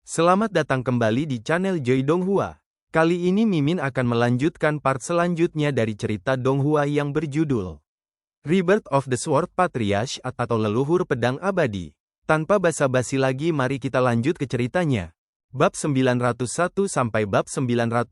Selamat datang kembali di channel Joy Donghua. Kali ini Mimin akan melanjutkan part selanjutnya dari cerita Donghua yang berjudul Rebirth of the Sword Patriarch atau Leluhur Pedang Abadi. Tanpa basa-basi lagi, mari kita lanjut ke ceritanya. Bab 901 sampai bab 910.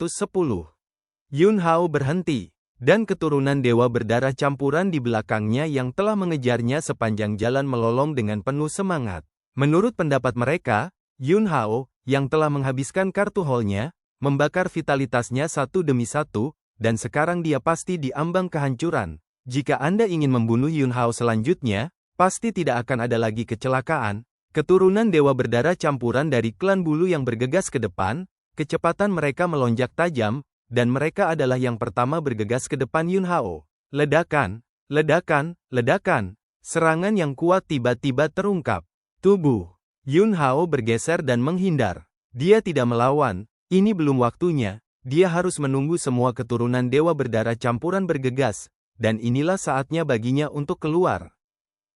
Yun Hao berhenti, dan keturunan dewa berdarah campuran di belakangnya yang telah mengejarnya sepanjang jalan melolong dengan penuh semangat. Menurut pendapat mereka, Yun Hao, yang telah menghabiskan kartu haulnya, membakar vitalitasnya satu demi satu, dan sekarang dia pasti di ambang kehancuran. Jika Anda ingin membunuh Yun Hao selanjutnya, pasti tidak akan ada lagi kecelakaan. Keturunan dewa berdarah campuran dari klan bulu yang bergegas ke depan, kecepatan mereka melonjak tajam, dan mereka adalah yang pertama bergegas ke depan Yun Hao. Ledakan, ledakan, ledakan. Serangan yang kuat tiba-tiba terungkap. Tubuh Yun Hao bergeser dan menghindar. Dia tidak melawan, ini belum waktunya. Dia harus menunggu semua keturunan dewa berdarah campuran bergegas, dan inilah saatnya baginya untuk keluar.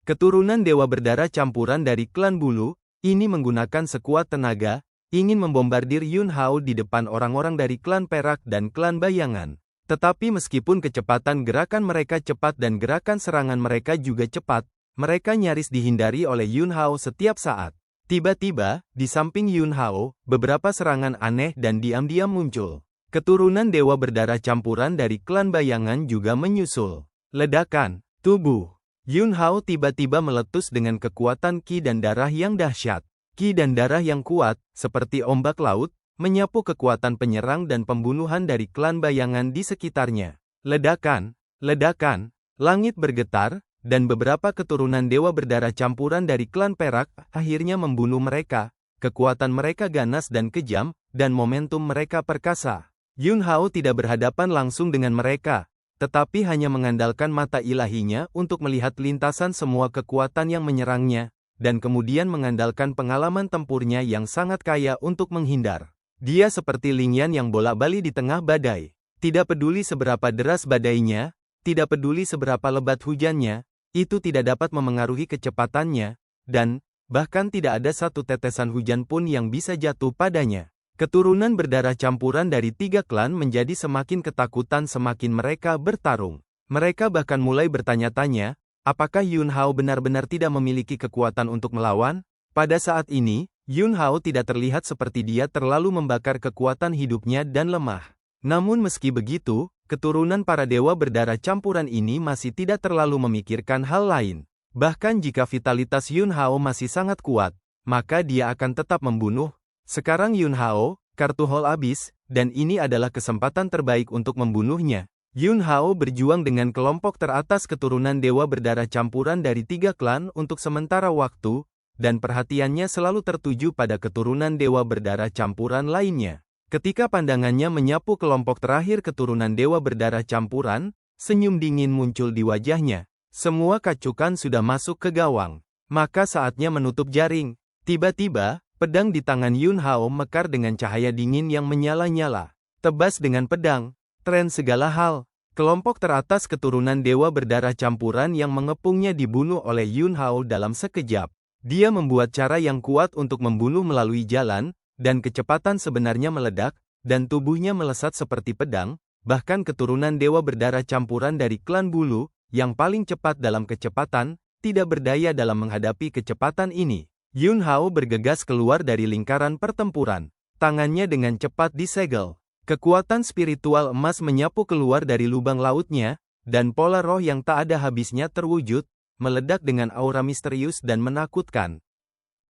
Keturunan dewa berdarah campuran dari klan bulu, ini menggunakan sekuat tenaga, ingin membombardir Yun Hao di depan orang-orang dari klan perak dan klan bayangan. Tetapi meskipun kecepatan gerakan mereka cepat dan gerakan serangan mereka juga cepat, mereka nyaris dihindari oleh Yun Hao setiap saat. Tiba-tiba, di samping Yun Hao, beberapa serangan aneh dan diam-diam muncul. Keturunan dewa berdarah campuran dari klan bayangan juga menyusul. Ledakan, tubuh Yun Hao tiba-tiba meletus dengan kekuatan ki dan darah yang dahsyat. Ki dan darah yang kuat, seperti ombak laut, menyapu kekuatan penyerang dan pembunuhan dari klan bayangan di sekitarnya. Ledakan, ledakan, langit bergetar, dan beberapa keturunan dewa berdarah campuran dari klan perak akhirnya membunuh mereka. Kekuatan mereka ganas dan kejam, dan momentum mereka perkasa. Yun Hao tidak berhadapan langsung dengan mereka, tetapi hanya mengandalkan mata ilahinya untuk melihat lintasan semua kekuatan yang menyerangnya, dan kemudian mengandalkan pengalaman tempurnya yang sangat kaya untuk menghindar. Dia seperti Lingyan yang bolak-balik di tengah badai. Tidak peduli seberapa deras badainya, tidak peduli seberapa lebat hujannya, itu tidak dapat memengaruhi kecepatannya, dan bahkan tidak ada satu tetesan hujan pun yang bisa jatuh padanya. Keturunan berdarah campuran dari tiga klan menjadi semakin ketakutan semakin mereka bertarung. Mereka bahkan mulai bertanya-tanya, apakah Yun Hao benar-benar tidak memiliki kekuatan untuk melawan? Pada saat ini, Yun Hao tidak terlihat seperti dia terlalu membakar kekuatan hidupnya dan lemah. Namun meski begitu, keturunan para dewa berdarah campuran ini masih tidak terlalu memikirkan hal lain. Bahkan jika vitalitas Yun Hao masih sangat kuat, maka dia akan tetap membunuh. Sekarang Yun Hao, kartu haul habis, dan ini adalah kesempatan terbaik untuk membunuhnya. Yun Hao berjuang dengan kelompok teratas keturunan dewa berdarah campuran dari tiga klan untuk sementara waktu, dan perhatiannya selalu tertuju pada keturunan dewa berdarah campuran lainnya. Ketika pandangannya menyapu kelompok terakhir keturunan dewa berdarah campuran, senyum dingin muncul di wajahnya. Semua kacukan sudah masuk ke gawang. Maka saatnya menutup jaring. Tiba-tiba, pedang di tangan Yun Hao mekar dengan cahaya dingin yang menyala-nyala. Tebas dengan pedang, tren segala hal. Kelompok teratas keturunan dewa berdarah campuran yang mengepungnya dibunuh oleh Yun Hao dalam sekejap. Dia membuat cara yang kuat untuk membunuh melalui jalan, dan kecepatan sebenarnya meledak, dan tubuhnya melesat seperti pedang. Bahkan keturunan dewa berdarah campuran dari klan bulu, yang paling cepat dalam kecepatan, tidak berdaya dalam menghadapi kecepatan ini. Yun Hao bergegas keluar dari lingkaran pertempuran. Tangannya dengan cepat disegel. Kekuatan spiritual emas menyapu keluar dari lubang lautnya, dan pola roh yang tak ada habisnya terwujud, meledak dengan aura misterius dan menakutkan.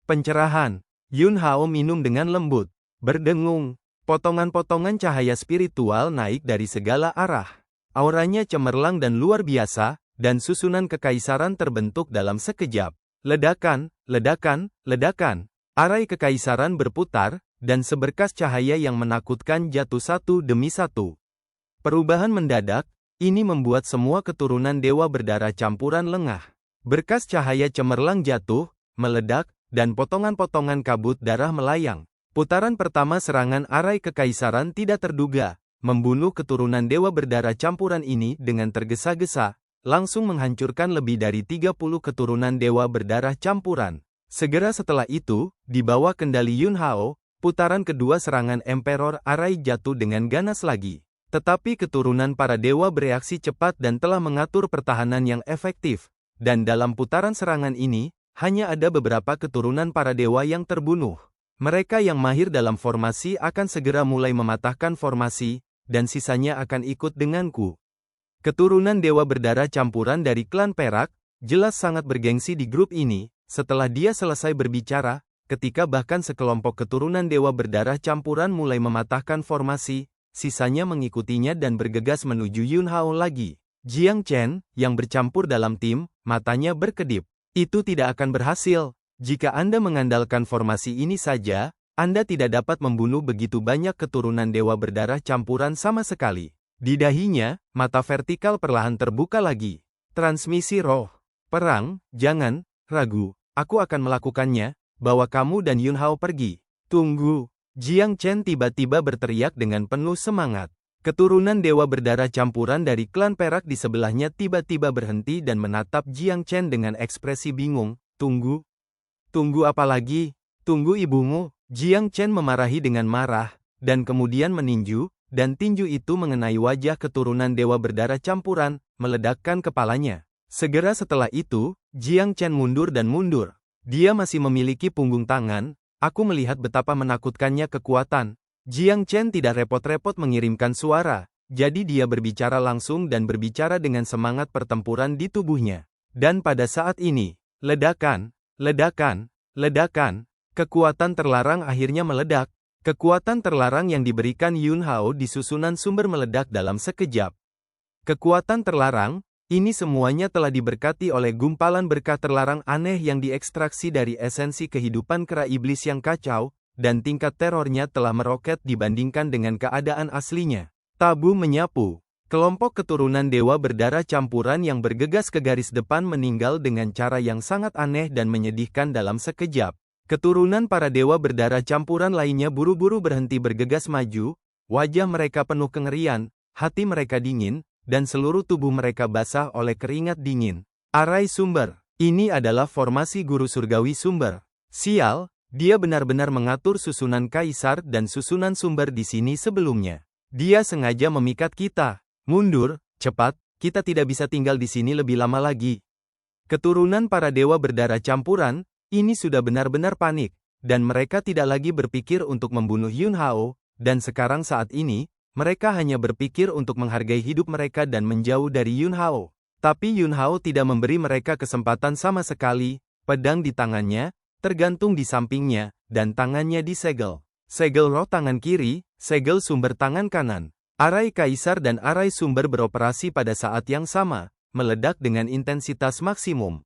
Pencerahan. Yun Hao minum dengan lembut, berdengung. Potongan-potongan cahaya spiritual naik dari segala arah. Auranya cemerlang dan luar biasa, dan susunan kekaisaran terbentuk dalam sekejap. Ledakan, ledakan, ledakan. Arai kekaisaran berputar, dan seberkas cahaya yang menakutkan jatuh satu demi satu. Perubahan mendadak, ini membuat semua keturunan dewa berdarah campuran lengah. Berkas cahaya cemerlang jatuh, meledak, dan potongan-potongan kabut darah melayang. Putaran pertama serangan arai kekaisaran tidak terduga, membunuh keturunan dewa berdarah campuran ini dengan tergesa-gesa, langsung menghancurkan lebih dari 30 keturunan dewa berdarah campuran. Segera setelah itu, di bawah kendali Yun Hao, Putaran kedua serangan Emperor Arai jatuh dengan ganas lagi. Tetapi keturunan para dewa bereaksi cepat dan telah mengatur pertahanan yang efektif. Dan dalam putaran serangan ini, hanya ada beberapa keturunan para dewa yang terbunuh. Mereka yang mahir dalam formasi akan segera mulai mematahkan formasi, dan sisanya akan ikut denganku. Keturunan dewa berdarah campuran dari klan perak, jelas sangat bergengsi di grup ini. Setelah dia selesai berbicara, ketika bahkan sekelompok keturunan dewa berdarah campuran mulai mematahkan formasi, sisanya mengikutinya dan bergegas menuju Yun Hao lagi. Jiang Chen, yang bercampur dalam tim, matanya berkedip. Itu tidak akan berhasil. Jika Anda mengandalkan formasi ini saja, Anda tidak dapat membunuh begitu banyak keturunan dewa berdarah campuran sama sekali. Di dahinya, mata vertikal perlahan terbuka lagi. Transmisi roh. Perang, jangan ragu. Aku akan melakukannya. Bawa kamu dan Yun Hao pergi. Tunggu. Jiang Chen tiba-tiba berteriak dengan penuh semangat. Keturunan dewa berdarah campuran dari klan perak di sebelahnya tiba-tiba berhenti dan menatap Jiang Chen dengan ekspresi bingung. Tunggu. Tunggu apa lagi? Tunggu ibumu. Jiang Chen memarahi dengan marah, dan kemudian meninju, dan tinju itu mengenai wajah keturunan dewa berdarah campuran, meledakkan kepalanya. Segera setelah itu, Jiang Chen mundur dan mundur. Dia masih memiliki punggung tangan. Aku melihat betapa menakutkannya kekuatan. Jiang Chen tidak repot-repot mengirimkan suara, jadi dia berbicara langsung dan berbicara dengan semangat pertempuran di tubuhnya. Dan pada saat ini, ledakan, ledakan, ledakan, kekuatan terlarang akhirnya meledak. Kekuatan terlarang yang diberikan Yun Hao di susunan sumber meledak dalam sekejap. Kekuatan terlarang, ini semuanya telah diberkati oleh gumpalan berkah terlarang aneh yang diekstraksi dari esensi kehidupan kera iblis yang kacau, dan tingkat terornya telah meroket dibandingkan dengan keadaan aslinya. Tabu menyapu. Kelompok keturunan dewa berdarah campuran yang bergegas ke garis depan meninggal dengan cara yang sangat aneh dan menyedihkan dalam sekejap. Keturunan para dewa berdarah campuran lainnya buru-buru berhenti bergegas maju, wajah mereka penuh kengerian, hati mereka dingin, dan seluruh tubuh mereka basah oleh keringat dingin. Arai sumber. Ini adalah formasi guru surgawi sumber. Sial. Dia benar-benar mengatur susunan kaisar dan susunan sumber di sini sebelumnya. Dia sengaja memikat kita. Mundur, cepat, kita tidak bisa tinggal di sini lebih lama lagi. Keturunan para dewa berdarah campuran, ini sudah benar-benar panik, dan mereka tidak lagi berpikir untuk membunuh Yun Hao, dan sekarang saat ini, mereka hanya berpikir untuk menghargai hidup mereka dan menjauh dari Yun Hao. Tapi Yun Hao tidak memberi mereka kesempatan sama sekali, pedang di tangannya, tergantung di sampingnya, dan tangannya disegel. Segel roh tangan kiri, segel sumber tangan kanan. Arai kaisar dan arai sumber beroperasi pada saat yang sama, meledak dengan intensitas maksimum.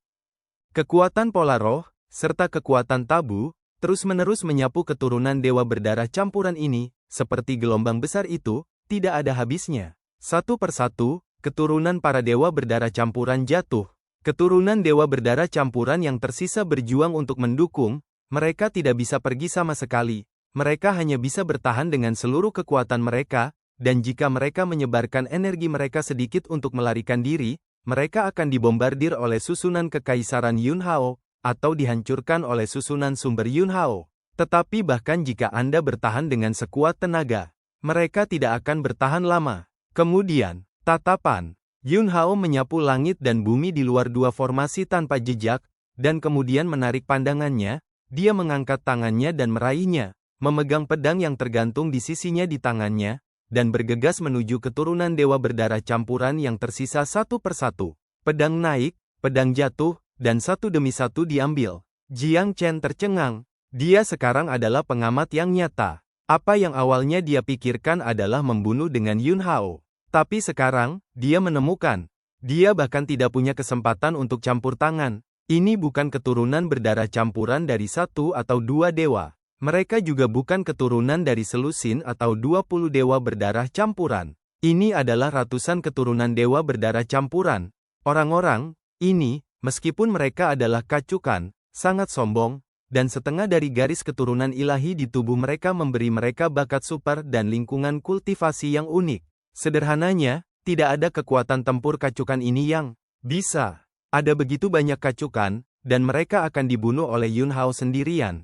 Kekuatan pola roh, serta kekuatan tabu, terus-menerus menyapu keturunan dewa berdarah campuran ini, seperti gelombang besar itu, tidak ada habisnya. Satu persatu, keturunan para dewa berdarah campuran jatuh. Keturunan dewa berdarah campuran yang tersisa berjuang untuk mendukung, mereka tidak bisa pergi sama sekali. Mereka hanya bisa bertahan dengan seluruh kekuatan mereka, dan jika mereka menyebarkan energi mereka sedikit untuk melarikan diri, mereka akan dibombardir oleh susunan kekaisaran Yun Hao, atau dihancurkan oleh susunan sumber Yun Hao. Tetapi bahkan jika Anda bertahan dengan sekuat tenaga, mereka tidak akan bertahan lama. Kemudian, tatapan. Yun Hao menyapu langit dan bumi di luar dua formasi tanpa jejak, dan kemudian menarik pandangannya, dia mengangkat tangannya dan meraihnya, memegang pedang yang tergantung di sisinya di tangannya, dan bergegas menuju keturunan dewa berdarah campuran yang tersisa satu persatu. Pedang naik, pedang jatuh, dan satu demi satu diambil. Jiang Chen tercengang. Dia sekarang adalah pengamat yang nyata. Apa yang awalnya dia pikirkan adalah membunuh dengan Yun Hao. Tapi sekarang, dia menemukan. Dia bahkan tidak punya kesempatan untuk campur tangan. Ini bukan keturunan berdarah campuran dari satu atau dua dewa. Mereka juga bukan keturunan dari selusin atau 20 dewa berdarah campuran. Ini adalah ratusan keturunan dewa berdarah campuran. Orang-orang ini, meskipun mereka adalah kacukan, sangat sombong, dan setengah dari garis keturunan ilahi di tubuh mereka memberi mereka bakat super dan lingkungan kultivasi yang unik. Sederhananya, tidak ada kekuatan tempur kacukan ini yang bisa. Ada begitu banyak kacukan, dan mereka akan dibunuh oleh Yun Hao sendirian.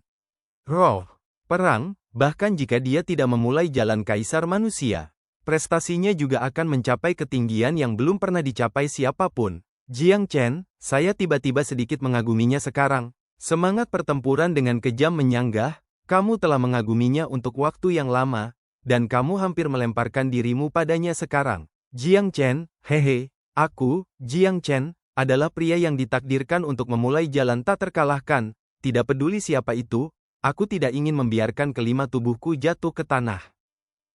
Roh, perang, Bahkan jika dia tidak memulai jalan kaisar manusia, prestasinya juga akan mencapai ketinggian yang belum pernah dicapai siapapun. Jiang Chen, saya tiba-tiba sedikit mengaguminya sekarang. Semangat pertempuran dengan kejam menyanggah, kamu telah mengaguminya untuk waktu yang lama, dan kamu hampir melemparkan dirimu padanya sekarang. Jiang Chen, hehe, aku, Jiang Chen, adalah pria yang ditakdirkan untuk memulai jalan tak terkalahkan. Tidak peduli siapa itu, aku tidak ingin membiarkan kelima tubuhku jatuh ke tanah.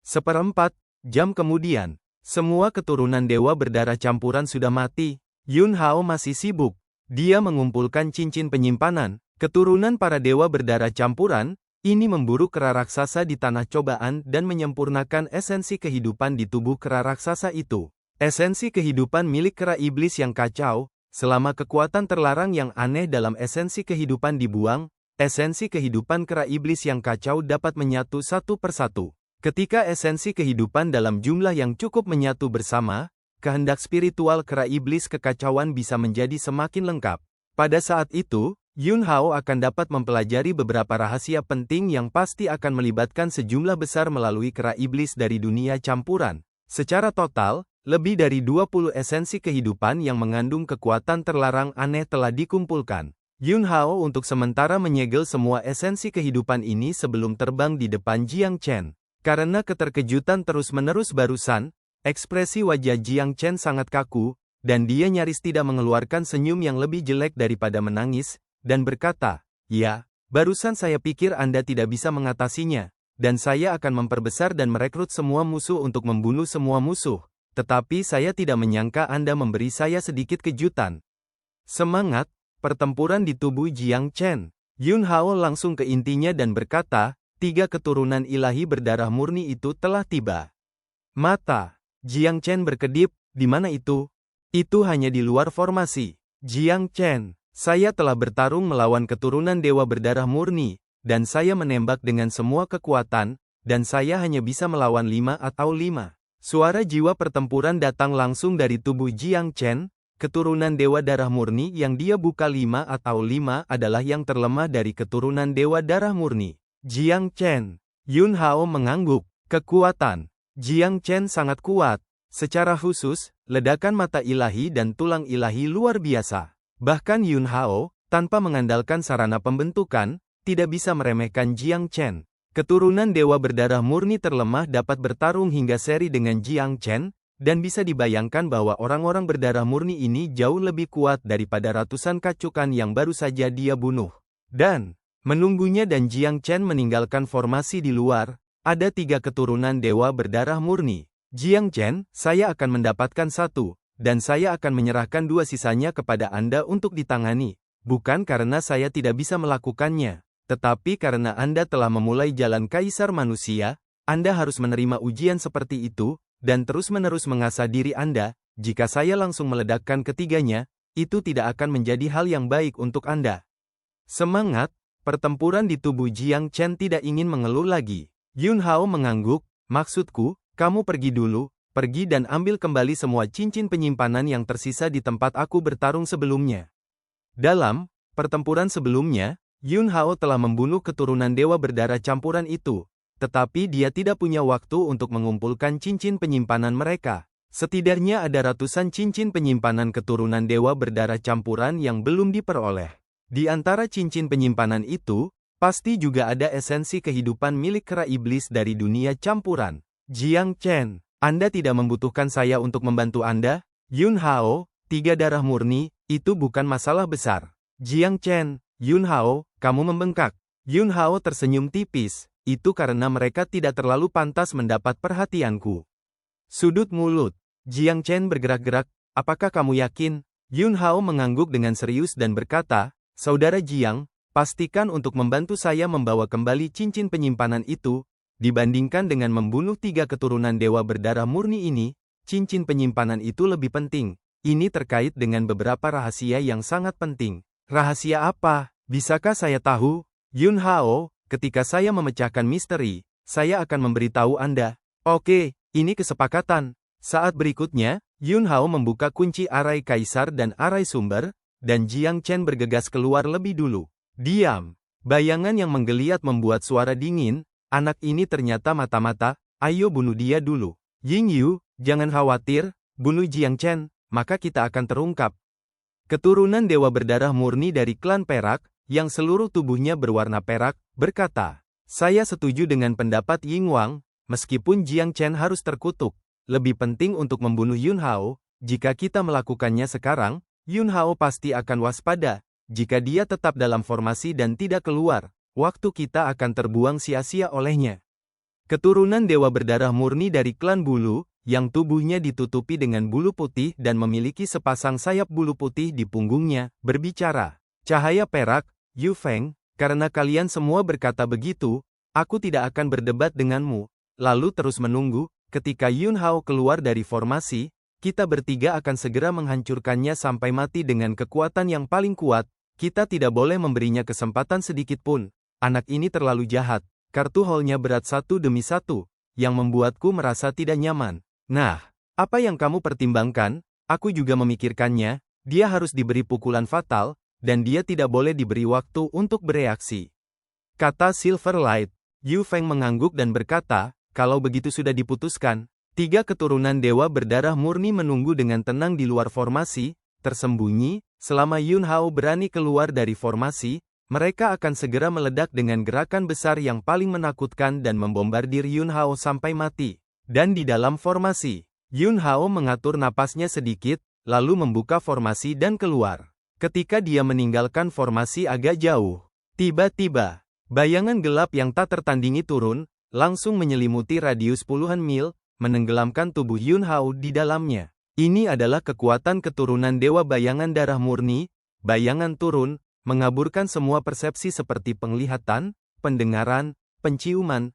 1/4 jam kemudian, semua keturunan dewa berdarah campuran sudah mati. Yun Hao masih sibuk. Dia mengumpulkan cincin penyimpanan. Keturunan para dewa berdarah campuran, ini memburu kera raksasa di tanah cobaan dan menyempurnakan esensi kehidupan di tubuh kera raksasa itu. Esensi kehidupan milik kera iblis yang kacau, selama kekuatan terlarang yang aneh dalam esensi kehidupan dibuang, esensi kehidupan kera iblis yang kacau dapat menyatu satu persatu. Ketika esensi kehidupan dalam jumlah yang cukup menyatu bersama, kehendak spiritual kera iblis kekacauan bisa menjadi semakin lengkap. Pada saat itu, Yun Hao akan dapat mempelajari beberapa rahasia penting yang pasti akan melibatkan sejumlah besar melalui kera iblis dari dunia campuran. Secara total, lebih dari 20 esensi kehidupan yang mengandung kekuatan terlarang aneh telah dikumpulkan. Yun Hao untuk sementara menyegel semua esensi kehidupan ini sebelum terbang di depan Jiang Chen. Karena keterkejutan terus-menerus barusan, ekspresi wajah Jiang Chen sangat kaku, dan dia nyaris tidak mengeluarkan senyum yang lebih jelek daripada menangis, dan berkata, "Ya, barusan saya pikir Anda tidak bisa mengatasinya, dan saya akan memperbesar dan merekrut semua musuh untuk membunuh semua musuh, tetapi saya tidak menyangka Anda memberi saya sedikit kejutan." Semangat, pertempuran di tubuh Jiang Chen. Yun Hao langsung ke intinya dan berkata, 3 keturunan ilahi berdarah murni itu telah tiba. Mata Jiang Chen berkedip, di mana itu? Itu hanya di luar formasi. Jiang Chen, saya telah bertarung melawan keturunan dewa berdarah murni, dan saya menembak dengan semua kekuatan, dan saya hanya bisa melawan 5 atau 5. Suara jiwa pertempuran datang langsung dari tubuh Jiang Chen, keturunan dewa darah murni yang dia buka 5 atau 5 adalah yang terlemah dari keturunan dewa darah murni. Jiang Chen, Yun Hao mengangguk, kekuatan. Jiang Chen sangat kuat. Secara khusus, ledakan mata ilahi dan tulang ilahi luar biasa. Bahkan Yun Hao, tanpa mengandalkan sarana pembentukan, tidak bisa meremehkan Jiang Chen. Keturunan dewa berdarah murni terlemah dapat bertarung hingga seri dengan Jiang Chen, dan bisa dibayangkan bahwa orang-orang berdarah murni ini jauh lebih kuat daripada ratusan kacukan yang baru saja dia bunuh. Dan, menunggunya dan Jiang Chen meninggalkan formasi di luar, ada 3 keturunan dewa berdarah murni. Jiang Chen, saya akan mendapatkan 1, dan saya akan menyerahkan 2 sisanya kepada Anda untuk ditangani. Bukan karena saya tidak bisa melakukannya, tetapi karena Anda telah memulai jalan kaisar manusia, Anda harus menerima ujian seperti itu, dan terus-menerus mengasah diri Anda. Jika saya langsung meledakkan ketiganya, itu tidak akan menjadi hal yang baik untuk Anda. Semangat, pertempuran di tubuh Jiang Chen tidak ingin mengeluh lagi. Yun Hao mengangguk, maksudku, kamu pergi dulu, pergi dan ambil kembali semua cincin penyimpanan yang tersisa di tempat aku bertarung sebelumnya. Dalam pertempuran sebelumnya, Yun Hao telah membunuh keturunan dewa berdarah campuran itu, tetapi dia tidak punya waktu untuk mengumpulkan cincin penyimpanan mereka. Setidaknya ada ratusan cincin penyimpanan keturunan dewa berdarah campuran yang belum diperoleh. Di antara cincin penyimpanan itu, pasti juga ada esensi kehidupan milik kera iblis dari dunia campuran. Jiang Chen, Anda tidak membutuhkan saya untuk membantu Anda? Yun Hao, 3 darah murni, itu bukan masalah besar. Jiang Chen, Yun Hao, kamu membengkak. Yun Hao tersenyum tipis, itu karena mereka tidak terlalu pantas mendapat perhatianku. Sudut mulut. Jiang Chen bergerak-gerak, apakah kamu yakin? Yun Hao mengangguk dengan serius dan berkata, Saudara Jiang, pastikan untuk membantu saya membawa kembali cincin penyimpanan itu, dibandingkan dengan membunuh 3 keturunan dewa berdarah murni ini, cincin penyimpanan itu lebih penting. Ini terkait dengan beberapa rahasia yang sangat penting. Rahasia apa? Bisakah saya tahu? Yun Hao, ketika saya memecahkan misteri, saya akan memberitahu Anda. Oke, ini kesepakatan. Saat berikutnya, Yun Hao membuka kunci arai kaisar dan arai sumber, dan Jiang Chen bergegas keluar lebih dulu. Diam. Bayangan yang menggeliat membuat suara dingin, anak ini ternyata mata-mata, ayo bunuh dia dulu. Ying Yu, jangan khawatir, bunuh Jiang Chen, maka kita akan terungkap. Keturunan dewa berdarah murni dari klan perak, yang seluruh tubuhnya berwarna perak, berkata, saya setuju dengan pendapat Ying Wang, meskipun Jiang Chen harus terkutuk. Lebih penting untuk membunuh Yun Hao, jika kita melakukannya sekarang, Yun Hao pasti akan waspada. Jika dia tetap dalam formasi dan tidak keluar, waktu kita akan terbuang sia-sia olehnya. Keturunan dewa berdarah murni dari klan bulu, yang tubuhnya ditutupi dengan bulu putih dan memiliki sepasang sayap bulu putih di punggungnya, berbicara. Cahaya perak, Yu Feng, karena kalian semua berkata begitu, aku tidak akan berdebat denganmu. Lalu terus menunggu, ketika Yun Hao keluar dari formasi, kita bertiga akan segera menghancurkannya sampai mati dengan kekuatan yang paling kuat, kita tidak boleh memberinya kesempatan sedikit pun. Anak ini terlalu jahat, kartu haulnya berat satu demi satu, yang membuatku merasa tidak nyaman. Nah, apa yang kamu pertimbangkan? Aku juga memikirkannya, dia harus diberi pukulan fatal, dan dia tidak boleh diberi waktu untuk bereaksi. Kata Silverlight. Yu Feng mengangguk dan berkata, kalau begitu sudah diputuskan, 3 keturunan dewa berdarah murni menunggu dengan tenang di luar formasi, tersembunyi, selama Yun Hao berani keluar dari formasi, mereka akan segera meledak dengan gerakan besar yang paling menakutkan dan membombardir Yun Hao sampai mati. Dan di dalam formasi, Yun Hao mengatur napasnya sedikit, lalu membuka formasi dan keluar. Ketika dia meninggalkan formasi agak jauh, tiba-tiba, bayangan gelap yang tak tertandingi turun, langsung menyelimuti radius puluhan mil, menenggelamkan tubuh Yun Hao di dalamnya. Ini adalah kekuatan keturunan dewa bayangan darah murni, bayangan turun, mengaburkan semua persepsi seperti penglihatan, pendengaran, penciuman,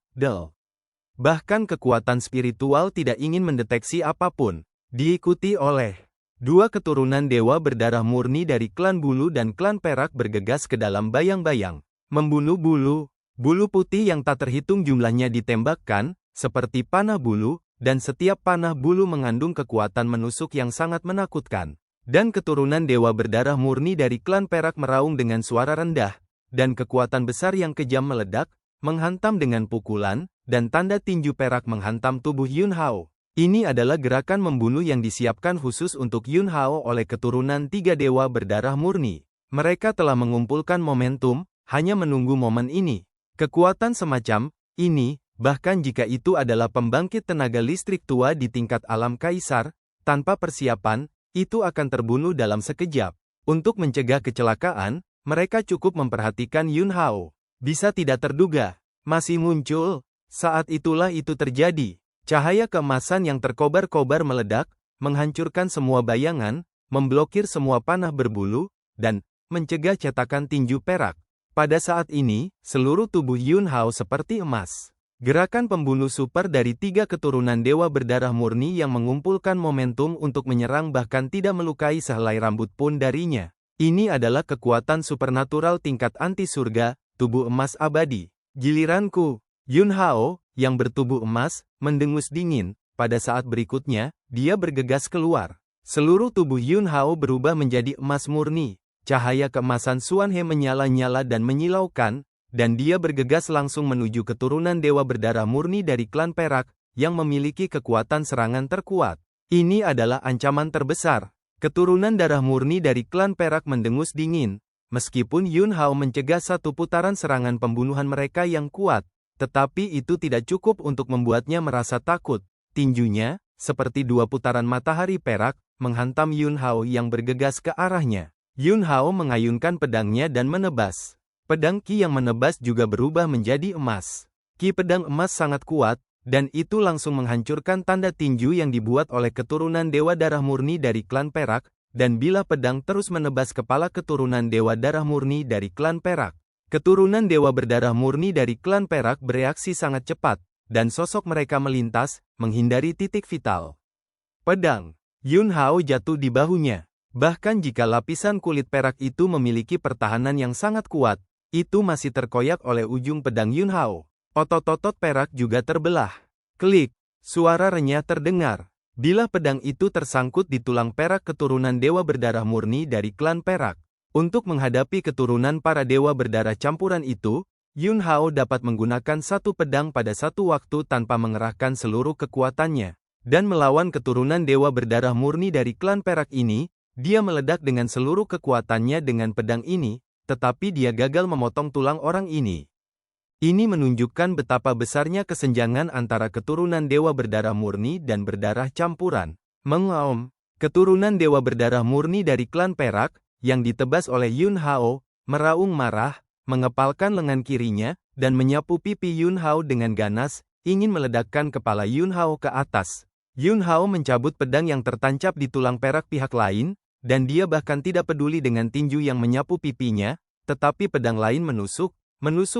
bahkan kekuatan spiritual tidak ingin mendeteksi apapun, diikuti oleh 2 keturunan dewa berdarah murni dari klan bulu dan klan perak bergegas ke dalam bayang-bayang, membunuh bulu. Bulu putih yang tak terhitung jumlahnya ditembakkan, seperti panah bulu, dan setiap panah bulu mengandung kekuatan menusuk yang sangat menakutkan. Dan keturunan dewa berdarah murni dari klan perak meraung dengan suara rendah, dan kekuatan besar yang kejam meledak, menghantam dengan pukulan, dan tanda tinju perak menghantam tubuh Yun Hao. Ini adalah gerakan membunuh yang disiapkan khusus untuk Yun Hao oleh keturunan 3 dewa berdarah murni. Mereka telah mengumpulkan momentum, hanya menunggu momen ini. Kekuatan semacam ini, bahkan jika itu adalah pembangkit tenaga listrik tua di tingkat alam kaisar, tanpa persiapan, itu akan terbunuh dalam sekejap. Untuk mencegah kecelakaan, mereka cukup memperhatikan Yun Hao. Bisa tidak terduga, masih muncul. Saat itulah itu terjadi. Cahaya keemasan yang terkobar-kobar meledak, menghancurkan semua bayangan, memblokir semua panah berbulu, dan mencegah cetakan tinju perak. Pada saat ini, seluruh tubuh Yun Hao seperti emas. Gerakan pembunuh super dari 3 keturunan dewa berdarah murni yang mengumpulkan momentum untuk menyerang bahkan tidak melukai sehelai rambut pun darinya. Ini adalah kekuatan supernatural tingkat anti surga, tubuh emas abadi. Giliranku, Yun Hao, yang bertubuh emas, mendengus dingin. Pada saat berikutnya, dia bergegas keluar. Seluruh tubuh Yun Hao berubah menjadi emas murni. Cahaya keemasan Xuan He menyala-nyala dan menyilaukan, dan dia bergegas langsung menuju keturunan dewa berdarah murni dari klan perak, yang memiliki kekuatan serangan terkuat. Ini adalah ancaman terbesar. Keturunan darah murni dari klan perak mendengus dingin. Meskipun Yun Hao mencegah 1 putaran serangan pembunuhan mereka yang kuat, tetapi itu tidak cukup untuk membuatnya merasa takut. Tinjunya, seperti 2 putaran matahari perak, menghantam Yun Hao yang bergegas ke arahnya. Yun Hao mengayunkan pedangnya dan menebas. Pedang Qi yang menebas juga berubah menjadi emas. Qi pedang emas sangat kuat, dan itu langsung menghancurkan tanda tinju yang dibuat oleh keturunan dewa darah murni dari klan perak, dan bilah pedang terus menebas kepala keturunan dewa darah murni dari klan perak. Keturunan dewa berdarah murni dari klan perak bereaksi sangat cepat, dan sosok mereka melintas, menghindari titik vital. Pedang Yun Hao jatuh di bahunya. Bahkan jika lapisan kulit perak itu memiliki pertahanan yang sangat kuat, itu masih terkoyak oleh ujung pedang Yun Hao. Otot-otot perak juga terbelah. Klik, suara renyah terdengar. Bilah pedang itu tersangkut di tulang perak keturunan dewa berdarah murni dari klan perak. Untuk menghadapi keturunan para dewa berdarah campuran itu, Yun Hao dapat menggunakan satu pedang pada satu waktu tanpa mengerahkan seluruh kekuatannya. Dan melawan keturunan dewa berdarah murni dari klan perak ini, dia meledak dengan seluruh kekuatannya dengan pedang ini, tetapi dia gagal memotong tulang orang ini. Ini menunjukkan betapa besarnya kesenjangan antara keturunan dewa berdarah murni dan berdarah campuran. Mengaum, keturunan dewa berdarah murni dari klan perak, yang ditebas oleh Yun Hao, meraung marah, mengepalkan lengan kirinya, dan menyapu pipi Yun Hao dengan ganas, ingin meledakkan kepala Yun Hao ke atas. Yun Hao mencabut pedang yang tertancap di tulang perak pihak lain, dan dia bahkan tidak peduli dengan tinju yang menyapu pipinya, tetapi pedang lain menusuk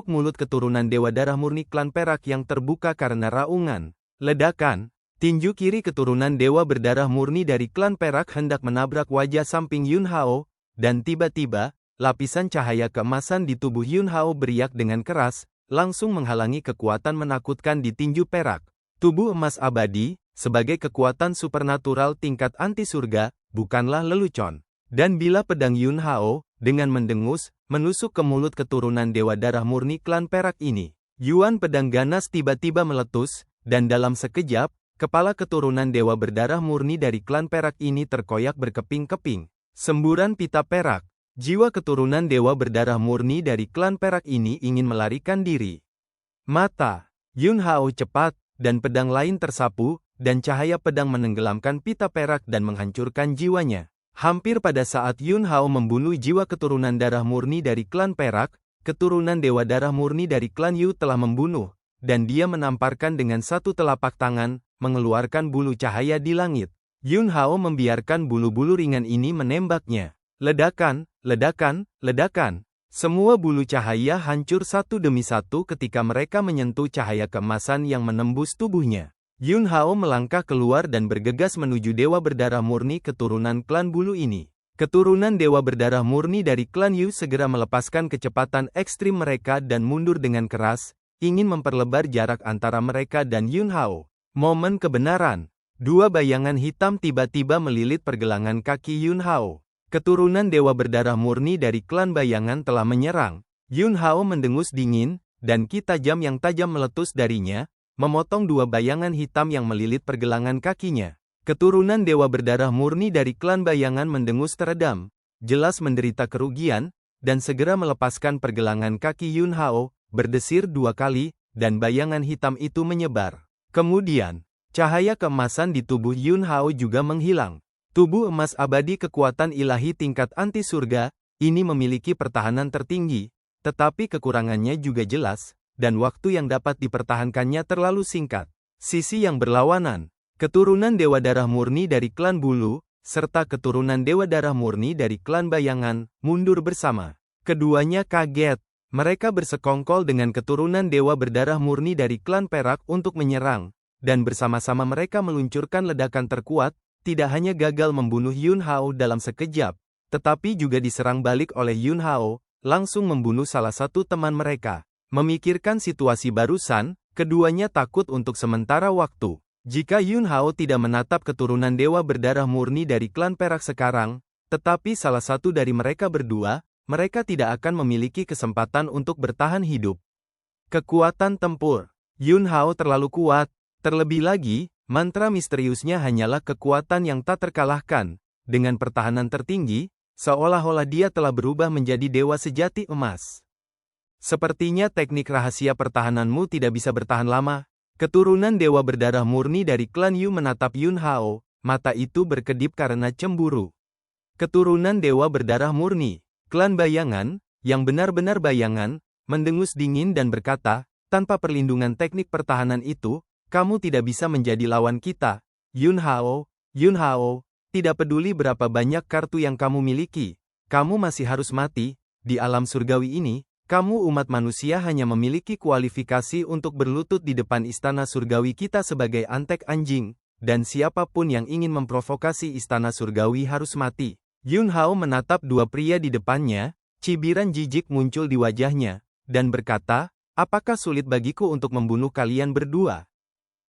mulut keturunan dewa darah murni klan perak yang terbuka karena raungan. Ledakan, tinju kiri keturunan dewa berdarah murni dari klan perak hendak menabrak wajah samping Yun Hao, dan tiba-tiba, lapisan cahaya keemasan di tubuh Yun Hao beriak dengan keras, langsung menghalangi kekuatan menakutkan di tinju perak. Tubuh emas abadi, sebagai kekuatan supernatural tingkat anti surga, bukanlah lelucon. Dan bila pedang Yun Hao, dengan mendengus, menusuk ke mulut keturunan dewa darah murni klan perak ini, Yuan pedang ganas tiba-tiba meletus, dan dalam sekejap, kepala keturunan dewa berdarah murni dari klan perak ini terkoyak berkeping-keping. Semburan pita perak. Jiwa keturunan dewa berdarah murni dari klan perak ini ingin melarikan diri. Mata Yun Hao cepat, dan pedang lain tersapu, dan cahaya pedang menenggelamkan pita perak dan menghancurkan jiwanya. Hampir pada saat Yun Hao membunuh jiwa keturunan darah murni dari klan perak, keturunan dewa darah murni dari klan Yu telah membunuh, dan dia menamparkan dengan satu telapak tangan, mengeluarkan bulu cahaya di langit. Yun Hao membiarkan bulu-bulu ringan ini menembaknya. Ledakan, ledakan, ledakan. Semua bulu cahaya hancur satu demi satu ketika mereka menyentuh cahaya keemasan yang menembus tubuhnya. Yun Hao melangkah keluar dan bergegas menuju dewa berdarah murni keturunan klan bulu ini. Keturunan dewa berdarah murni dari klan Yu segera melepaskan kecepatan ekstrim mereka dan mundur dengan keras, ingin memperlebar jarak antara mereka dan Yun Hao. Momen kebenaran. Dua bayangan hitam tiba-tiba melilit pergelangan kaki Yun Hao. Keturunan dewa berdarah murni dari klan bayangan telah menyerang. Yun Hao mendengus dingin, dan ki tajam yang tajam meletus darinya, memotong dua bayangan hitam yang melilit pergelangan kakinya. Keturunan dewa berdarah murni dari klan bayangan mendengus teredam, jelas menderita kerugian, dan segera melepaskan pergelangan kaki Yun Hao, berdesir dua kali, dan bayangan hitam itu menyebar. Kemudian, cahaya keemasan di tubuh Yun Hao juga menghilang. Tubuh emas abadi kekuatan ilahi tingkat anti surga, ini memiliki pertahanan tertinggi, tetapi kekurangannya juga jelas, dan waktu yang dapat dipertahankannya terlalu singkat. Sisi yang berlawanan, keturunan dewa darah murni dari klan bulu, serta keturunan dewa darah murni dari klan bayangan, mundur bersama. Keduanya kaget. Mereka bersekongkol dengan keturunan dewa berdarah murni dari klan perak untuk menyerang, dan bersama-sama mereka meluncurkan ledakan terkuat, tidak hanya gagal membunuh Yun Hao dalam sekejap, tetapi juga diserang balik oleh Yun Hao, langsung membunuh salah satu teman mereka. Memikirkan situasi barusan, keduanya takut untuk sementara waktu. Jika Yun Hao tidak menatap keturunan dewa berdarah murni dari klan perak sekarang, tetapi salah satu dari mereka berdua, mereka tidak akan memiliki kesempatan untuk bertahan hidup. Kekuatan tempur. Yun Hao terlalu kuat. Terlebih lagi, mantra misteriusnya hanyalah kekuatan yang tak terkalahkan. Dengan pertahanan tertinggi, seolah-olah dia telah berubah menjadi dewa sejati emas. Sepertinya teknik rahasia pertahananmu tidak bisa bertahan lama. Keturunan dewa berdarah murni dari klan Yu menatap Yun Hao, mata itu berkedip karena cemburu. Keturunan dewa berdarah murni, klan bayangan, yang benar-benar bayangan, mendengus dingin dan berkata, tanpa perlindungan teknik pertahanan itu, kamu tidak bisa menjadi lawan kita. Yun Hao, tidak peduli berapa banyak kartu yang kamu miliki, kamu masih harus mati. Di alam surgawi ini, kamu umat manusia hanya memiliki kualifikasi untuk berlutut di depan istana surgawi kita sebagai antek anjing, dan siapapun yang ingin memprovokasi istana surgawi harus mati. Yun Hao menatap dua pria di depannya, cibiran jijik muncul di wajahnya, dan berkata, apakah sulit bagiku untuk membunuh kalian berdua?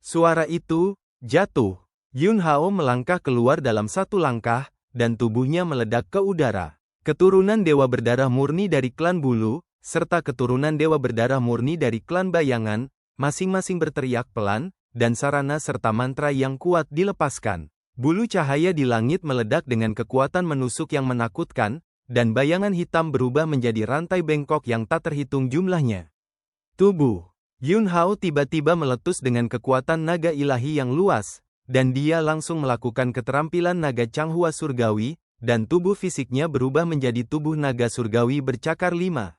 Suara itu jatuh. Yun Hao melangkah keluar dalam satu langkah, dan tubuhnya meledak ke udara. Keturunan dewa berdarah murni dari klan bulu, serta keturunan dewa berdarah murni dari klan bayangan, masing-masing berteriak pelan, dan sarana serta mantra yang kuat dilepaskan. Bulu cahaya di langit meledak dengan kekuatan menusuk yang menakutkan, dan bayangan hitam berubah menjadi rantai bengkok yang tak terhitung jumlahnya. Tubuh Yun Hao tiba-tiba meletus dengan kekuatan naga ilahi yang luas, dan dia langsung melakukan keterampilan naga Changhua surgawi, dan tubuh fisiknya berubah menjadi tubuh naga surgawi bercakar 5.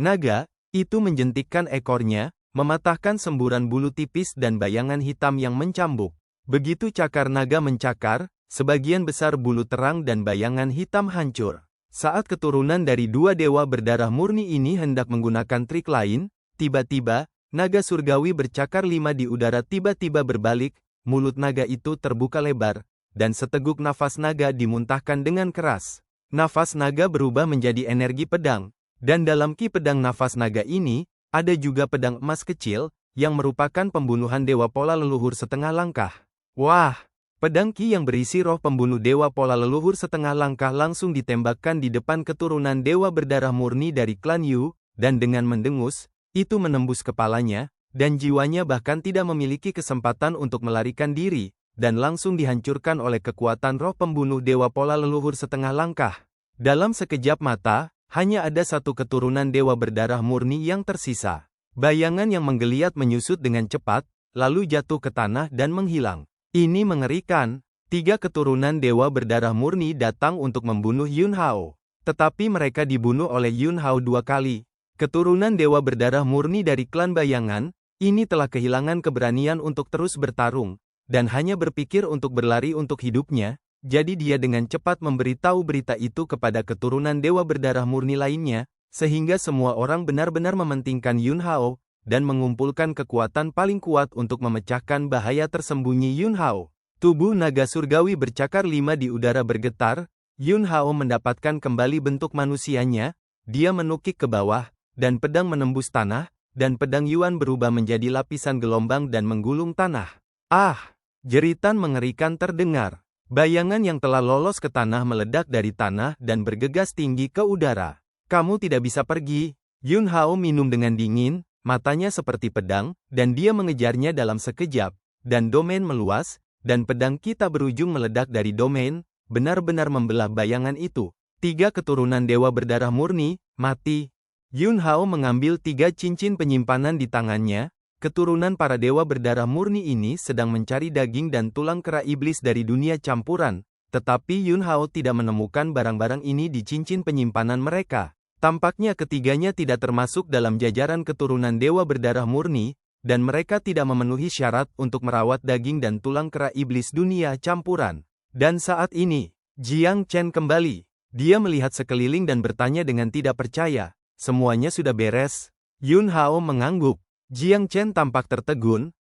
Naga itu menjentikkan ekornya, mematahkan semburan bulu tipis dan bayangan hitam yang mencambuk. Begitu cakar naga mencakar, sebagian besar bulu terang dan bayangan hitam hancur. Saat keturunan dari dua dewa berdarah murni ini hendak menggunakan trik lain, tiba-tiba, naga surgawi bercakar 5 di udara tiba-tiba berbalik, mulut naga itu terbuka lebar, dan seteguk nafas naga dimuntahkan dengan keras. Nafas naga berubah menjadi energi pedang, dan dalam ki pedang nafas naga ini, ada juga pedang emas kecil, yang merupakan pembunuhan dewa pola leluhur setengah langkah. Wah! Pedang ki yang berisi roh pembunuh dewa pola leluhur setengah langkah langsung ditembakkan di depan keturunan dewa berdarah murni dari klan Yu, dan dengan mendengus, itu menembus kepalanya, dan jiwanya bahkan tidak memiliki kesempatan untuk melarikan diri, dan langsung dihancurkan oleh kekuatan roh pembunuh dewa pola leluhur setengah langkah. Dalam sekejap mata, hanya ada satu keturunan dewa berdarah murni yang tersisa. Bayangan yang menggeliat menyusut dengan cepat, lalu jatuh ke tanah dan menghilang. Ini mengerikan. 3 keturunan dewa berdarah murni datang untuk membunuh Yun Hao. Tetapi mereka dibunuh oleh Yun Hao 2 kali. Keturunan dewa berdarah murni dari klan bayangan, ini telah kehilangan keberanian untuk terus bertarung, dan hanya berpikir untuk berlari untuk hidupnya, jadi dia dengan cepat memberitahu berita itu kepada keturunan dewa berdarah murni lainnya, sehingga semua orang benar-benar mementingkan Yun Hao, dan mengumpulkan kekuatan paling kuat untuk memecahkan bahaya tersembunyi Yun Hao. Tubuh naga surgawi bercakar 5 di udara bergetar, Yun Hao mendapatkan kembali bentuk manusianya, dia menukik ke bawah, dan pedang menembus tanah, dan pedang Yuan berubah menjadi lapisan gelombang dan menggulung tanah. Ah! Jeritan mengerikan terdengar. Bayangan yang telah lolos ke tanah meledak dari tanah dan bergegas tinggi ke udara. Kamu tidak bisa pergi. Yun Hao minum dengan dingin, matanya seperti pedang, dan dia mengejarnya dalam sekejap, dan domain meluas, dan pedang kita berujung meledak dari domain, benar-benar membelah bayangan itu. 3 keturunan dewa berdarah murni, mati. Yun Hao mengambil 3 cincin penyimpanan di tangannya. Keturunan para dewa berdarah murni ini sedang mencari daging dan tulang kera iblis dari dunia campuran, tetapi Yun Hao tidak menemukan barang-barang ini di cincin penyimpanan mereka. Tampaknya ketiganya tidak termasuk dalam jajaran keturunan dewa berdarah murni, dan mereka tidak memenuhi syarat untuk merawat daging dan tulang kera iblis dunia campuran. Dan saat ini, Jiang Chen kembali. Dia melihat sekeliling dan bertanya dengan tidak percaya. Semuanya sudah beres. Yun Hao mengangguk. Jiang Chen tampak tertegun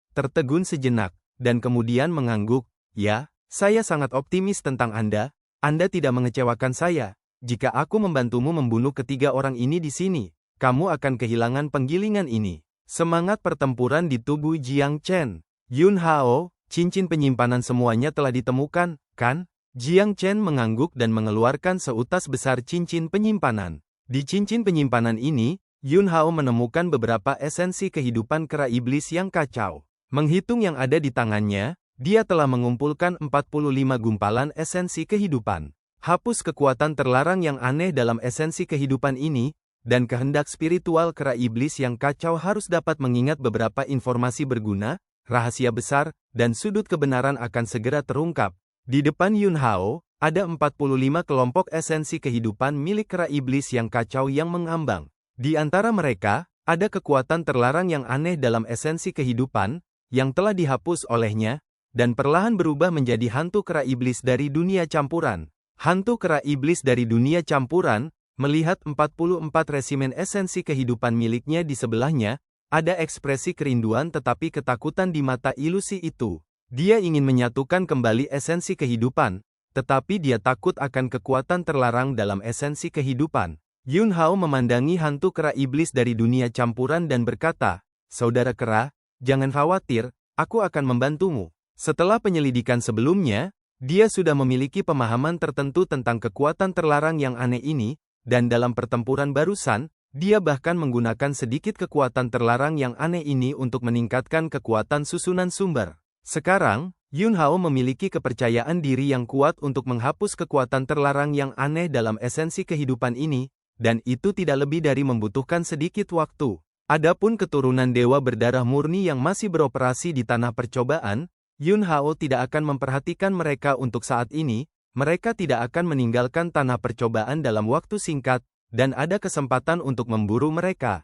sejenak, dan kemudian mengangguk. Ya, saya sangat optimis tentang Anda. Anda tidak mengecewakan saya. Jika aku membantumu membunuh ketiga orang ini di sini, kamu akan kehilangan penggilingan ini. Semangat pertempuran di tubuh Jiang Chen. Yun Hao, cincin penyimpanan semuanya telah ditemukan, kan? Jiang Chen mengangguk dan mengeluarkan seutas besar cincin penyimpanan. Di cincin penyimpanan ini, Yun Hao menemukan beberapa esensi kehidupan kera iblis yang kacau. Menghitung yang ada di tangannya, dia telah mengumpulkan 45 gumpalan esensi kehidupan. Hapus kekuatan terlarang yang aneh dalam esensi kehidupan ini, dan kehendak spiritual kera iblis yang kacau harus dapat mengingat beberapa informasi berguna, rahasia besar, dan sudut kebenaran akan segera terungkap. Di depan Yun Hao, ada 45 kelompok esensi kehidupan milik kera iblis yang kacau yang mengambang. Di antara mereka, ada kekuatan terlarang yang aneh dalam esensi kehidupan, yang telah dihapus olehnya, dan perlahan berubah menjadi hantu kera iblis dari dunia campuran. Hantu kera iblis dari dunia campuran, melihat 44 resimen esensi kehidupan miliknya di sebelahnya, ada ekspresi kerinduan tetapi ketakutan di mata ilusi itu. Dia ingin menyatukan kembali esensi kehidupan, tetapi dia takut akan kekuatan terlarang dalam esensi kehidupan. Yun Hao memandangi hantu kera iblis dari dunia campuran dan berkata, "Saudara kera, jangan khawatir, aku akan membantumu." Setelah penyelidikan sebelumnya, dia sudah memiliki pemahaman tertentu tentang kekuatan terlarang yang aneh ini, dan dalam pertempuran barusan, Dia bahkan menggunakan sedikit kekuatan terlarang yang aneh ini untuk meningkatkan kekuatan susunan sumber. Sekarang, Yun Hao memiliki kepercayaan diri yang kuat untuk menghapus kekuatan terlarang yang aneh dalam esensi kehidupan ini, dan itu tidak lebih dari membutuhkan sedikit waktu. Adapun keturunan dewa berdarah murni yang masih beroperasi di tanah percobaan, Yun Hao tidak akan memperhatikan mereka untuk saat ini. Mereka tidak akan meninggalkan tanah percobaan dalam waktu singkat, dan ada kesempatan untuk memburu mereka.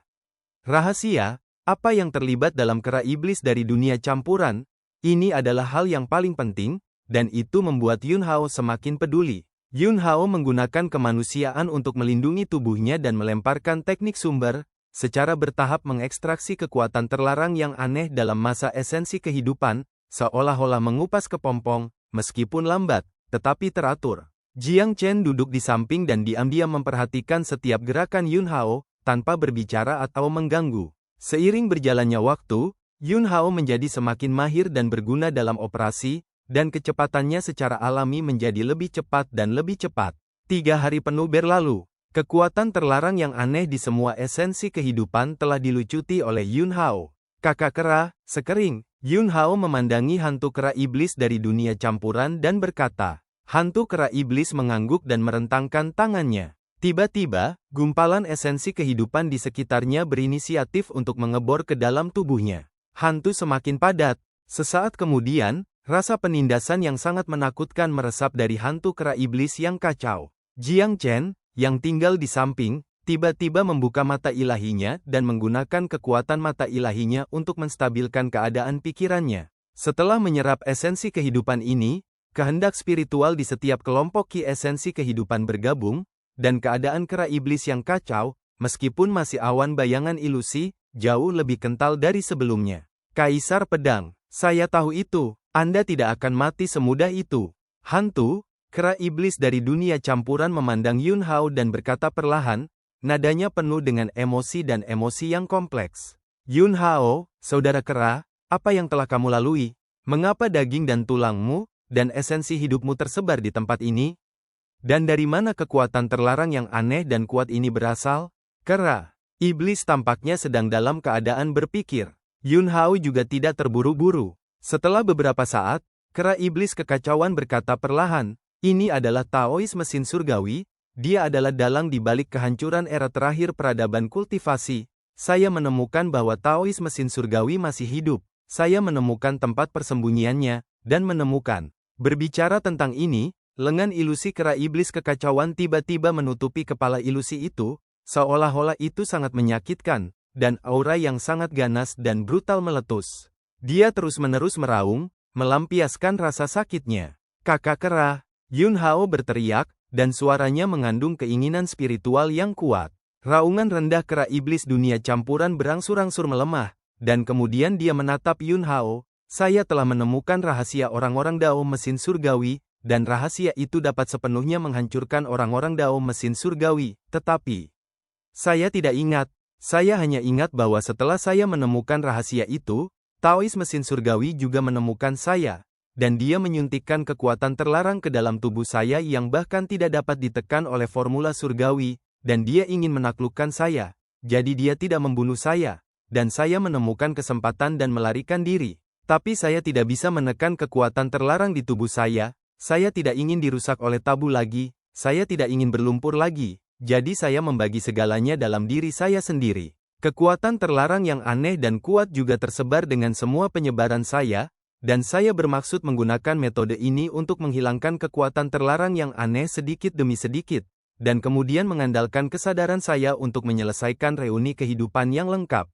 Rahasia, apa yang terlibat dalam kera iblis dari dunia campuran? Ini adalah hal yang paling penting, dan itu membuat Yun Hao semakin peduli. Yun Hao menggunakan kemanusiaan untuk melindungi tubuhnya dan melemparkan teknik sumber, secara bertahap mengekstraksi kekuatan terlarang yang aneh dalam masa esensi kehidupan, seolah-olah mengupas kepompong, meskipun lambat, tetapi teratur. Jiang Chen duduk di samping dan diam-diam memperhatikan setiap gerakan Yun Hao, tanpa berbicara atau mengganggu. Seiring berjalannya waktu, Yun Hao menjadi semakin mahir dan berguna dalam operasi, dan kecepatannya secara alami menjadi lebih cepat dan lebih cepat. 3 hari penuh berlalu. Kekuatan terlarang yang aneh di semua esensi kehidupan telah dilucuti oleh Yun Hao. Kakak kera, sekering. Yun Hao memandangi hantu kera iblis dari dunia campuran dan berkata, hantu kera iblis mengangguk dan merentangkan tangannya. Tiba-tiba, gumpalan esensi kehidupan di sekitarnya berinisiatif untuk mengebor ke dalam tubuhnya. Hantu semakin padat. Sesaat kemudian, rasa penindasan yang sangat menakutkan meresap dari hantu kera iblis yang kacau. Jiang Chen, yang tinggal di samping, tiba-tiba membuka mata ilahinya dan menggunakan kekuatan mata ilahinya untuk menstabilkan keadaan pikirannya. Setelah menyerap esensi kehidupan ini, kehendak spiritual di setiap kelompok ki esensi kehidupan bergabung, dan keadaan kera iblis yang kacau, meskipun masih awan bayangan ilusi, jauh lebih kental dari sebelumnya. Kaisar Pedang, saya tahu itu, Anda tidak akan mati semudah itu. Hantu, kera iblis dari dunia campuran memandang Yun Hao dan berkata perlahan, nadanya penuh dengan emosi dan emosi yang kompleks. Yun Hao, saudara kera, apa yang telah kamu lalui? Mengapa daging dan tulangmu, dan esensi hidupmu tersebar di tempat ini? Dan dari mana kekuatan terlarang yang aneh dan kuat ini berasal? Kera, iblis tampaknya sedang dalam keadaan berpikir. Yun Hao juga tidak terburu-buru. Setelah beberapa saat, kera iblis kekacauan berkata perlahan, ini adalah Taois mesin surgawi. Dia adalah dalang di balik kehancuran era terakhir peradaban kultivasi. Saya menemukan bahwa Taois mesin surgawi masih hidup. Saya menemukan tempat persembunyiannya, dan menemukan. Berbicara tentang ini, lengan ilusi kera iblis kekacauan tiba-tiba menutupi kepala ilusi itu, seolah-olah itu sangat menyakitkan, dan aura yang sangat ganas dan brutal meletus. Dia terus-menerus meraung, melampiaskan rasa sakitnya. Kakak kera, Yun Hao berteriak, dan suaranya mengandung keinginan spiritual yang kuat. Raungan rendah kera iblis dunia campuran berangsur-angsur melemah, dan kemudian dia menatap Yun Hao. Saya telah menemukan rahasia orang-orang Dao mesin surgawi, dan rahasia itu dapat sepenuhnya menghancurkan orang-orang Dao mesin surgawi, tetapi saya tidak ingat. Saya hanya ingat bahwa setelah saya menemukan rahasia itu, Taois mesin surgawi juga menemukan saya. Dan dia menyuntikkan kekuatan terlarang ke dalam tubuh saya yang bahkan tidak dapat ditekan oleh formula surgawi, dan dia ingin menaklukkan saya. Jadi dia tidak membunuh saya, dan saya menemukan kesempatan dan melarikan diri. Tapi saya tidak bisa menekan kekuatan terlarang di tubuh saya tidak ingin dirusak oleh tabu lagi, saya tidak ingin berlumpur lagi, jadi saya membagi segalanya dalam diri saya sendiri. Kekuatan terlarang yang aneh dan kuat juga tersebar dengan semua penyebaran saya, dan saya bermaksud menggunakan metode ini untuk menghilangkan kekuatan terlarang yang aneh sedikit demi sedikit, dan kemudian mengandalkan kesadaran saya untuk menyelesaikan reuni kehidupan yang lengkap.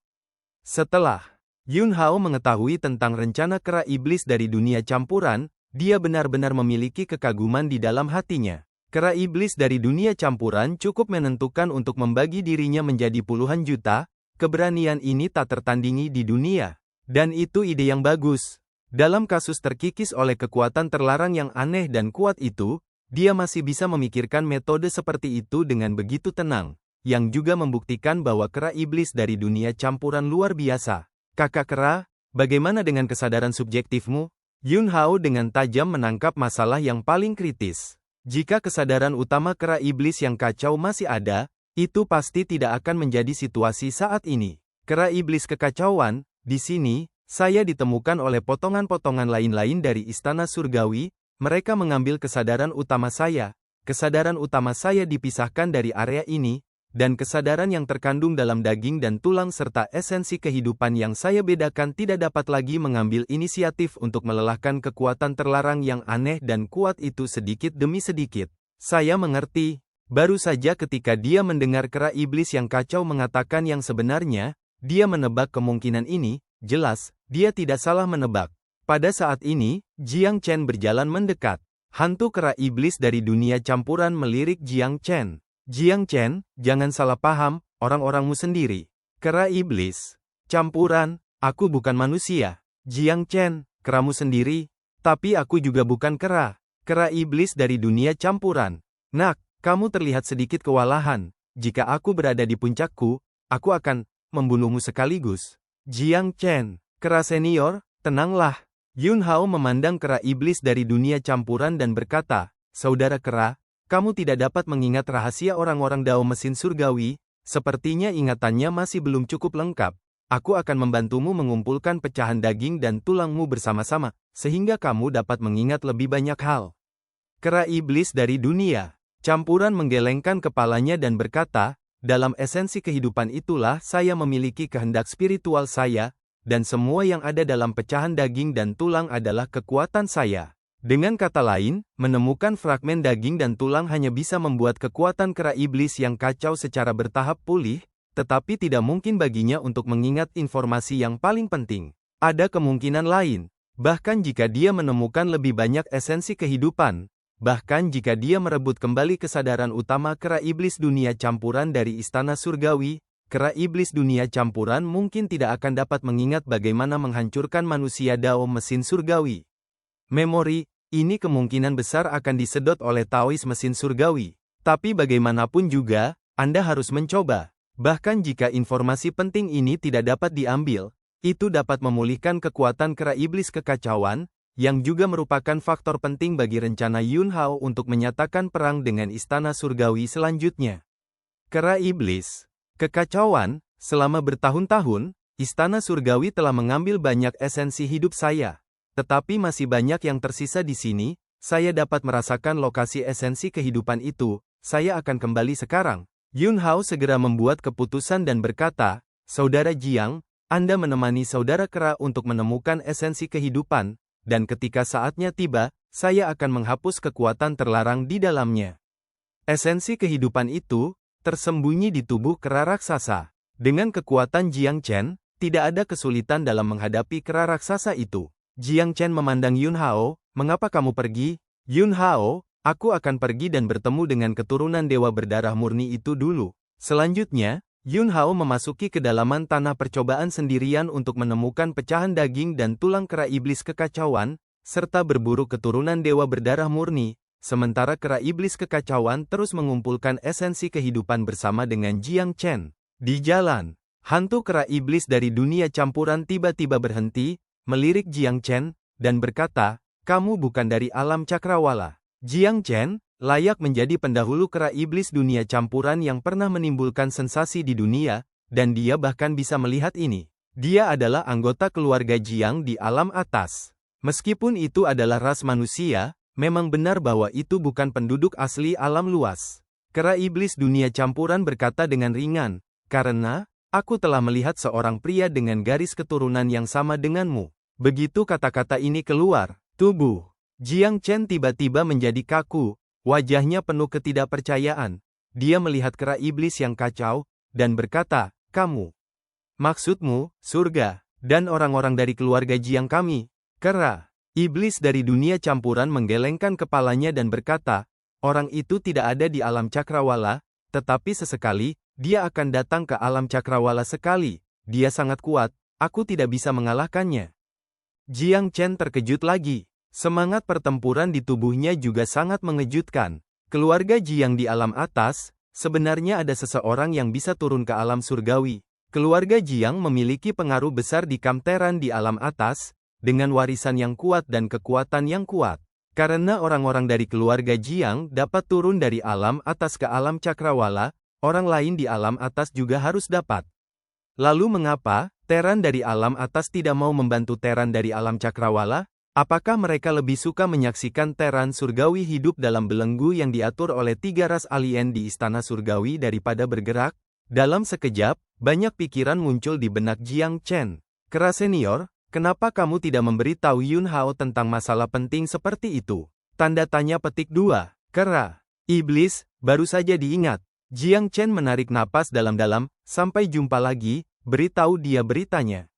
Setelah Yun Hao mengetahui tentang rencana kera iblis dari dunia campuran, dia benar-benar memiliki kekaguman di dalam hatinya. Kera iblis dari dunia campuran cukup menentukan untuk membagi dirinya menjadi puluhan juta, keberanian ini tak tertandingi di dunia. Dan itu ide yang bagus. Dalam kasus terkikis oleh kekuatan terlarang yang aneh dan kuat itu, dia masih bisa memikirkan metode seperti itu dengan begitu tenang, yang juga membuktikan bahwa kera iblis dari dunia campuran luar biasa. Kakak kera, bagaimana dengan kesadaran subjektifmu? Yun Hao dengan tajam menangkap masalah yang paling kritis. Jika kesadaran utama kera iblis yang kacau masih ada, Itu pasti tidak akan menjadi situasi saat ini. Kera iblis kekacauan, di sini, saya ditemukan oleh potongan-potongan lain-lain dari istana surgawi, mereka mengambil kesadaran utama saya. Kesadaran utama saya dipisahkan dari area ini, dan kesadaran yang terkandung dalam daging dan tulang serta esensi kehidupan yang saya bedakan tidak dapat lagi mengambil inisiatif untuk melelahkan kekuatan terlarang yang aneh dan kuat itu sedikit demi sedikit. Saya mengerti. Baru saja ketika dia mendengar kera iblis yang kacau mengatakan yang sebenarnya, dia menebak kemungkinan ini, jelas, dia tidak salah menebak. Pada saat ini, Jiang Chen berjalan mendekat. Hantu kera iblis dari dunia campuran melirik Jiang Chen. Jiang Chen, jangan salah paham, orang-orangmu sendiri. Kera iblis. Campuran, aku bukan manusia. Jiang Chen, keramu sendiri. Tapi aku juga bukan kera. Kera iblis dari dunia campuran. Nak, kamu terlihat sedikit kewalahan. Jika aku berada di puncakku, aku akan membunuhmu sekaligus. Jiang Chen, kera senior, tenanglah. Yun Hao memandang kera iblis dari dunia campuran dan berkata, Saudara kera, kamu tidak dapat mengingat rahasia orang-orang Dao mesin surgawi, sepertinya ingatannya masih belum cukup lengkap. Aku akan membantumu mengumpulkan pecahan daging dan tulangmu bersama-sama, sehingga kamu dapat mengingat lebih banyak hal. Kera iblis dari dunia campuran menggelengkan kepalanya dan berkata, dalam esensi kehidupan itulah saya memiliki kehendak spiritual saya, dan semua yang ada dalam pecahan daging dan tulang adalah kekuatan saya. Dengan kata lain, menemukan fragmen daging dan tulang hanya bisa membuat kekuatan kera iblis yang kacau secara bertahap pulih, tetapi tidak mungkin baginya untuk mengingat informasi yang paling penting. Ada kemungkinan lain, bahkan jika dia menemukan lebih banyak esensi kehidupan, bahkan jika dia merebut kembali kesadaran utama kera iblis dunia campuran dari istana surgawi, kera iblis dunia campuran mungkin tidak akan dapat mengingat bagaimana menghancurkan manusia Dao mesin surgawi. Memori, ini kemungkinan besar akan disedot oleh Taois mesin surgawi. Tapi bagaimanapun juga, Anda harus mencoba. Bahkan jika informasi penting ini tidak dapat diambil, itu dapat memulihkan kekuatan kera iblis kekacauan, yang juga merupakan faktor penting bagi rencana Yun Hao untuk menyatakan perang dengan istana surgawi selanjutnya. Kera iblis kekacauan, selama bertahun-tahun, istana surgawi telah mengambil banyak esensi hidup saya. Tetapi masih banyak yang tersisa di sini, saya dapat merasakan lokasi esensi kehidupan itu, saya akan kembali sekarang. Yun Hao segera membuat keputusan dan berkata, Saudara Jiang, Anda menemani saudara kera untuk menemukan esensi kehidupan, dan ketika saatnya tiba, saya akan menghapus kekuatan terlarang di dalamnya. Esensi kehidupan itu tersembunyi di tubuh kera raksasa. Dengan kekuatan Jiang Chen, tidak ada kesulitan dalam menghadapi kera raksasa itu. Jiang Chen memandang Yun Hao, mengapa kamu pergi? Yun Hao, aku akan pergi dan bertemu dengan keturunan dewa berdarah murni itu dulu. Selanjutnya, Yun Hao memasuki kedalaman tanah percobaan sendirian untuk menemukan pecahan daging dan tulang kera iblis kekacauan, serta berburu keturunan dewa berdarah murni, sementara kera iblis kekacauan terus mengumpulkan esensi kehidupan bersama dengan Jiang Chen. Di jalan, hantu kera iblis dari dunia campuran tiba-tiba berhenti, melirik Jiang Chen, dan berkata, kamu bukan dari alam cakrawala. Jiang Chen layak menjadi pendahulu kera iblis dunia campuran yang pernah menimbulkan sensasi di dunia, dan dia bahkan bisa melihat ini. Dia adalah anggota keluarga Jiang di alam atas. Meskipun itu adalah ras manusia, memang benar bahwa itu bukan penduduk asli alam luas. Kera iblis dunia campuran berkata dengan ringan, karena aku telah melihat seorang pria dengan garis keturunan yang sama denganmu. Begitu kata-kata ini keluar, tubuh Jiang Chen tiba-tiba menjadi kaku. Wajahnya penuh ketidakpercayaan. Dia melihat kera iblis yang kacau, dan berkata, kamu. Maksudmu, surga, dan orang-orang dari keluarga Jiang kami. Kera iblis dari dunia campuran menggelengkan kepalanya dan berkata, orang itu tidak ada di alam cakrawala, tetapi sesekali, dia akan datang ke alam cakrawala sekali. Dia sangat kuat, aku tidak bisa mengalahkannya. Jiang Chen terkejut lagi. Semangat pertempuran di tubuhnya juga sangat mengejutkan. Keluarga Jiang di alam atas, sebenarnya ada seseorang yang bisa turun ke alam surgawi. Keluarga Jiang memiliki pengaruh besar di Kamteran di alam atas, dengan warisan yang kuat dan kekuatan yang kuat. Karena orang-orang dari keluarga Jiang dapat turun dari alam atas ke alam cakrawala, orang lain di alam atas juga harus dapat. Lalu mengapa Teran dari alam atas tidak mau membantu Teran dari alam cakrawala? Apakah mereka lebih suka menyaksikan Teran surgawi hidup dalam belenggu yang diatur oleh 3 ras alien di istana surgawi daripada bergerak? Dalam sekejap, banyak pikiran muncul di benak Jiang Chen. Kera senior, kenapa kamu tidak memberitahu Yun Hao tentang masalah penting seperti itu? Tanda tanya petik 2. Kera. Iblis, baru saja diingat. Jiang Chen menarik napas dalam-dalam, sampai jumpa lagi, beritahu dia beritanya.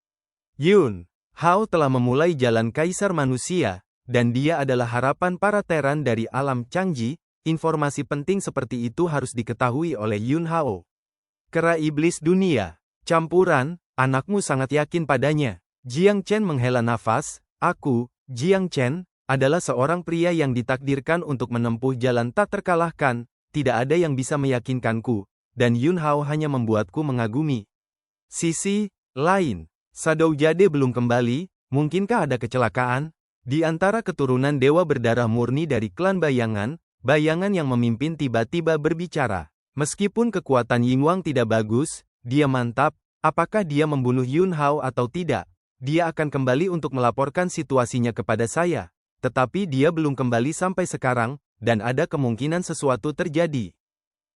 Yun Hao telah memulai jalan kaisar manusia, dan dia adalah harapan para Teran dari alam Changji. Informasi penting seperti itu harus diketahui oleh Yun Hao. Kera iblis dunia. Campuran, anakmu sangat yakin padanya. Jiang Chen menghela nafas, aku, Jiang Chen, adalah seorang pria yang ditakdirkan untuk menempuh jalan tak terkalahkan, tidak ada yang bisa meyakinkanku, dan Yun Hao hanya membuatku mengagumi. Sisi lain, Shadow Jade belum kembali, mungkinkah ada kecelakaan? Di antara keturunan dewa berdarah murni dari klan bayangan, bayangan yang memimpin tiba-tiba berbicara. Meskipun kekuatan Yingwang tidak bagus, dia mantap, apakah dia membunuh Yun Hao atau tidak? Dia akan kembali untuk melaporkan situasinya kepada saya. Tetapi dia belum kembali sampai sekarang, dan ada kemungkinan sesuatu terjadi.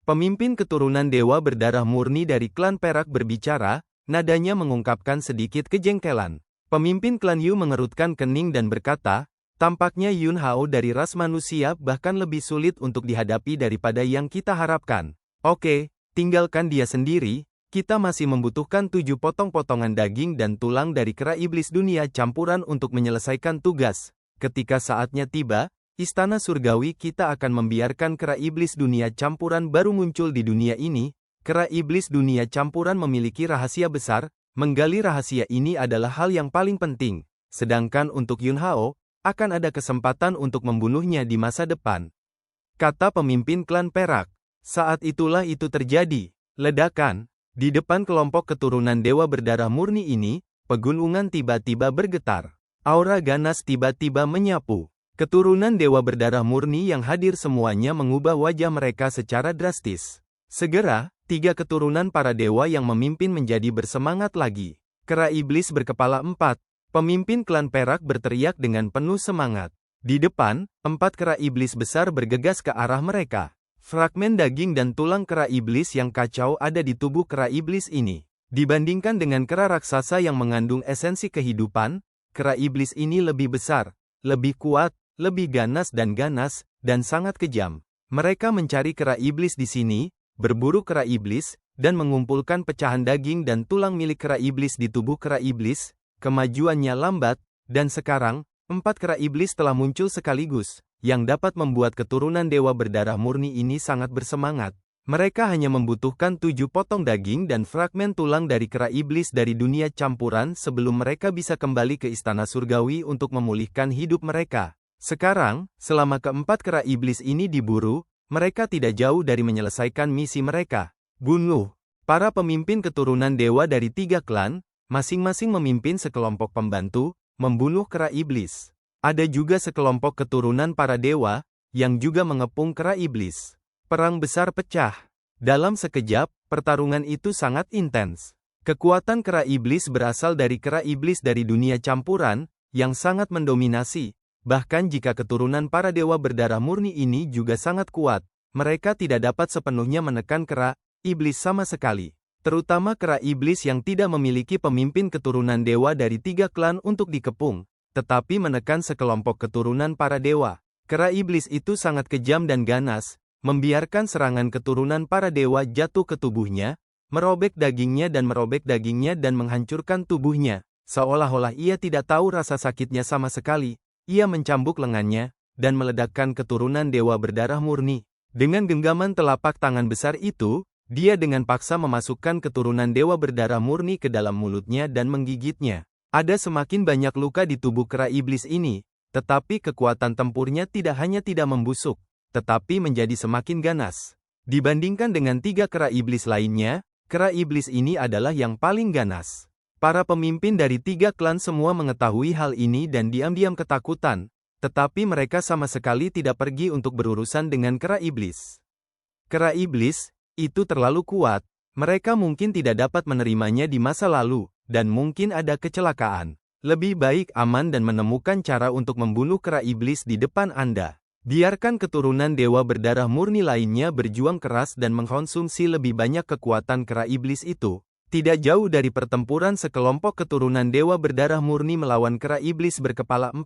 Pemimpin keturunan dewa berdarah murni dari klan perak berbicara, nadanya mengungkapkan sedikit kejengkelan. Pemimpin klan Yu mengerutkan kening dan berkata, tampaknya Yun Hao dari ras manusia bahkan lebih sulit untuk dihadapi daripada yang kita harapkan. Oke, tinggalkan dia sendiri, kita masih membutuhkan 7 potong-potongan daging dan tulang dari kera iblis dunia campuran untuk menyelesaikan tugas. Ketika saatnya tiba, istana surgawi kita akan membiarkan kera iblis dunia campuran baru muncul di dunia ini. Kera iblis dunia campuran memiliki rahasia besar, menggali rahasia ini adalah hal yang paling penting. Sedangkan untuk Yun Hao, akan ada kesempatan untuk membunuhnya di masa depan. Kata pemimpin klan perak. Saat itulah itu terjadi. Ledakan. Di depan kelompok keturunan dewa berdarah murni ini, pegunungan tiba-tiba bergetar. Aura ganas tiba-tiba menyapu. Keturunan dewa berdarah murni yang hadir semuanya mengubah wajah mereka secara drastis. Segera, 3 keturunan para dewa yang memimpin menjadi bersemangat lagi. Kera iblis berkepala 4. Pemimpin klan perak berteriak dengan penuh semangat. Di depan, 4 kera iblis besar bergegas ke arah mereka. Fragmen daging dan tulang kera iblis yang kacau ada di tubuh kera iblis ini. Dibandingkan dengan kera raksasa yang mengandung esensi kehidupan, kera iblis ini lebih besar, lebih kuat, lebih ganas, dan sangat kejam. Mereka mencari kera iblis di sini, berburu kera iblis, dan mengumpulkan pecahan daging dan tulang milik kera iblis di tubuh kera iblis. Kemajuannya lambat, dan sekarang, 4 kera iblis telah muncul sekaligus, yang dapat membuat keturunan dewa berdarah murni ini sangat bersemangat. Mereka hanya membutuhkan 7 potong daging dan fragmen tulang dari kera iblis dari dunia campuran sebelum mereka bisa kembali ke istana surgawi untuk memulihkan hidup mereka. Sekarang, selama keempat kera iblis ini diburu, mereka tidak jauh dari menyelesaikan misi mereka. Bunuh. Para pemimpin keturunan dewa dari 3 klan, masing-masing memimpin sekelompok pembantu, membunuh kera iblis. Ada juga sekelompok keturunan para dewa, yang juga mengepung kera iblis. Perang besar pecah. Dalam sekejap, pertarungan itu sangat intens. Kekuatan kera iblis berasal dari kera iblis dari dunia campuran, yang sangat mendominasi. Bahkan jika keturunan para dewa berdarah murni ini juga sangat kuat, mereka tidak dapat sepenuhnya menekan kera iblis sama sekali. Terutama kera iblis yang tidak memiliki pemimpin keturunan dewa dari 3 klan untuk dikepung, tetapi menekan sekelompok keturunan para dewa. Kera iblis itu sangat kejam dan ganas, membiarkan serangan keturunan para dewa jatuh ke tubuhnya, merobek dagingnya dan menghancurkan tubuhnya, seolah-olah ia tidak tahu rasa sakitnya sama sekali. Ia mencambuk lengannya, dan meledakkan keturunan dewa berdarah murni. Dengan genggaman telapak tangan besar itu, dia dengan paksa memasukkan keturunan dewa berdarah murni ke dalam mulutnya dan menggigitnya. Ada semakin banyak luka di tubuh kera iblis ini, tetapi kekuatan tempurnya tidak hanya tidak membusuk, tetapi menjadi semakin ganas. Dibandingkan dengan 3 kera iblis lainnya, kera iblis ini adalah yang paling ganas. Para pemimpin dari 3 klan semua mengetahui hal ini dan diam-diam ketakutan, tetapi mereka sama sekali tidak pergi untuk berurusan dengan kera iblis. Kera iblis, itu terlalu kuat. Mereka mungkin tidak dapat menerimanya di masa lalu, dan mungkin ada kecelakaan. Lebih baik aman dan menemukan cara untuk membunuh kera iblis di depan Anda. Biarkan keturunan dewa berdarah murni lainnya berjuang keras dan mengkonsumsi lebih banyak kekuatan kera iblis itu. Tidak jauh dari pertempuran sekelompok keturunan dewa berdarah murni melawan kera iblis berkepala 4,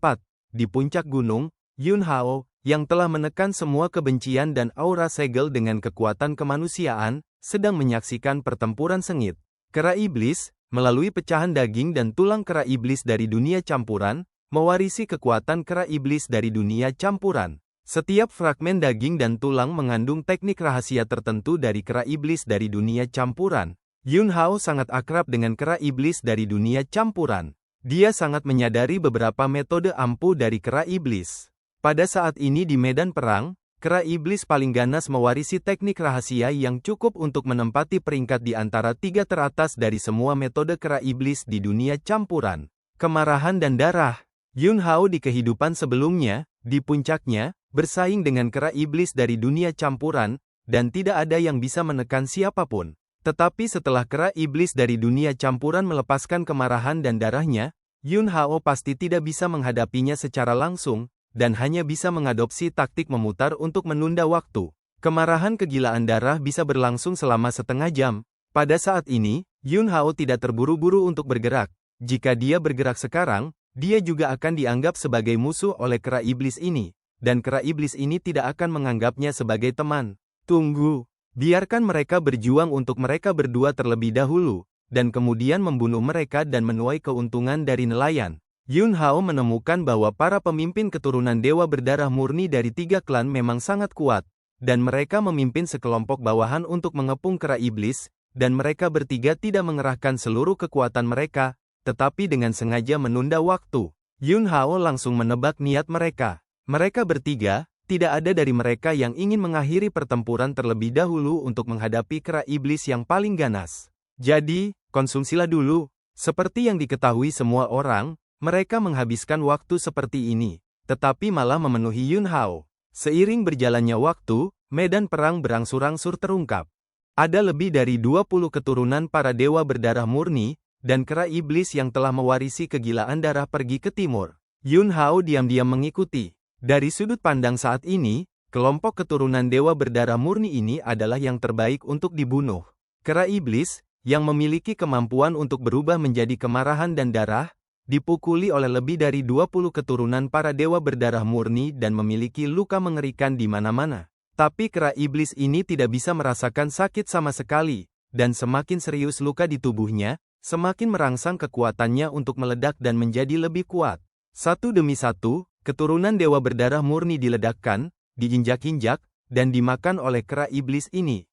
di puncak gunung, Yun Hao, yang telah menekan semua kebencian dan aura segel dengan kekuatan kemanusiaan, sedang menyaksikan pertempuran sengit. Kera iblis, melalui pecahan daging dan tulang kera iblis dari dunia campuran, mewarisi kekuatan kera iblis dari dunia campuran. Setiap fragmen daging dan tulang mengandung teknik rahasia tertentu dari kera iblis dari dunia campuran. Yun Hao sangat akrab dengan kera iblis dari dunia campuran. Dia sangat menyadari beberapa metode ampuh dari kera iblis. Pada saat ini di medan perang, kera iblis paling ganas mewarisi teknik rahasia yang cukup untuk menempati peringkat di antara 3 teratas dari semua metode kera iblis di dunia campuran. Kemarahan dan darah. Yun Hao di kehidupan sebelumnya, di puncaknya, bersaing dengan kera iblis dari dunia campuran, dan tidak ada yang bisa menekan siapapun. Tetapi setelah kera iblis dari dunia campuran melepaskan kemarahan dan darahnya, Yun Hao pasti tidak bisa menghadapinya secara langsung, dan hanya bisa mengadopsi taktik memutar untuk menunda waktu. Kemarahan kegilaan darah bisa berlangsung selama setengah jam. Pada saat ini, Yun Hao tidak terburu-buru untuk bergerak. Jika dia bergerak sekarang, dia juga akan dianggap sebagai musuh oleh kera iblis ini. Dan kera iblis ini tidak akan menganggapnya sebagai teman. Tunggu, biarkan mereka berjuang untuk mereka berdua terlebih dahulu, dan kemudian membunuh mereka dan menuai keuntungan dari nelayan. Yun Hao menemukan bahwa para pemimpin keturunan dewa berdarah murni dari 3 klan memang sangat kuat, dan mereka memimpin sekelompok bawahan untuk mengepung kera iblis, dan mereka bertiga tidak mengerahkan seluruh kekuatan mereka, tetapi dengan sengaja menunda waktu. Yun Hao langsung menebak niat mereka. Mereka bertiga, tidak ada dari mereka yang ingin mengakhiri pertempuran terlebih dahulu untuk menghadapi kera iblis yang paling ganas. Jadi, konsumsilah dulu. Seperti yang diketahui semua orang, mereka menghabiskan waktu seperti ini, tetapi malah memenuhi Yun Hao. Seiring berjalannya waktu, medan perang berangsur-angsur terungkap. Ada lebih dari 20 keturunan para dewa berdarah murni, dan kera iblis yang telah mewarisi kegilaan darah pergi ke timur. Yun Hao diam-diam mengikuti. Dari sudut pandang saat ini, kelompok keturunan dewa berdarah murni ini adalah yang terbaik untuk dibunuh. Kera iblis, yang memiliki kemampuan untuk berubah menjadi kemarahan dan darah, dipukuli oleh lebih dari 20 keturunan para dewa berdarah murni dan memiliki luka mengerikan di mana-mana. Tapi kera iblis ini tidak bisa merasakan sakit sama sekali, dan semakin serius luka di tubuhnya, semakin merangsang kekuatannya untuk meledak dan menjadi lebih kuat. Satu demi satu, keturunan dewa berdarah murni diledakkan, diinjak-injak, dan dimakan oleh kera iblis ini.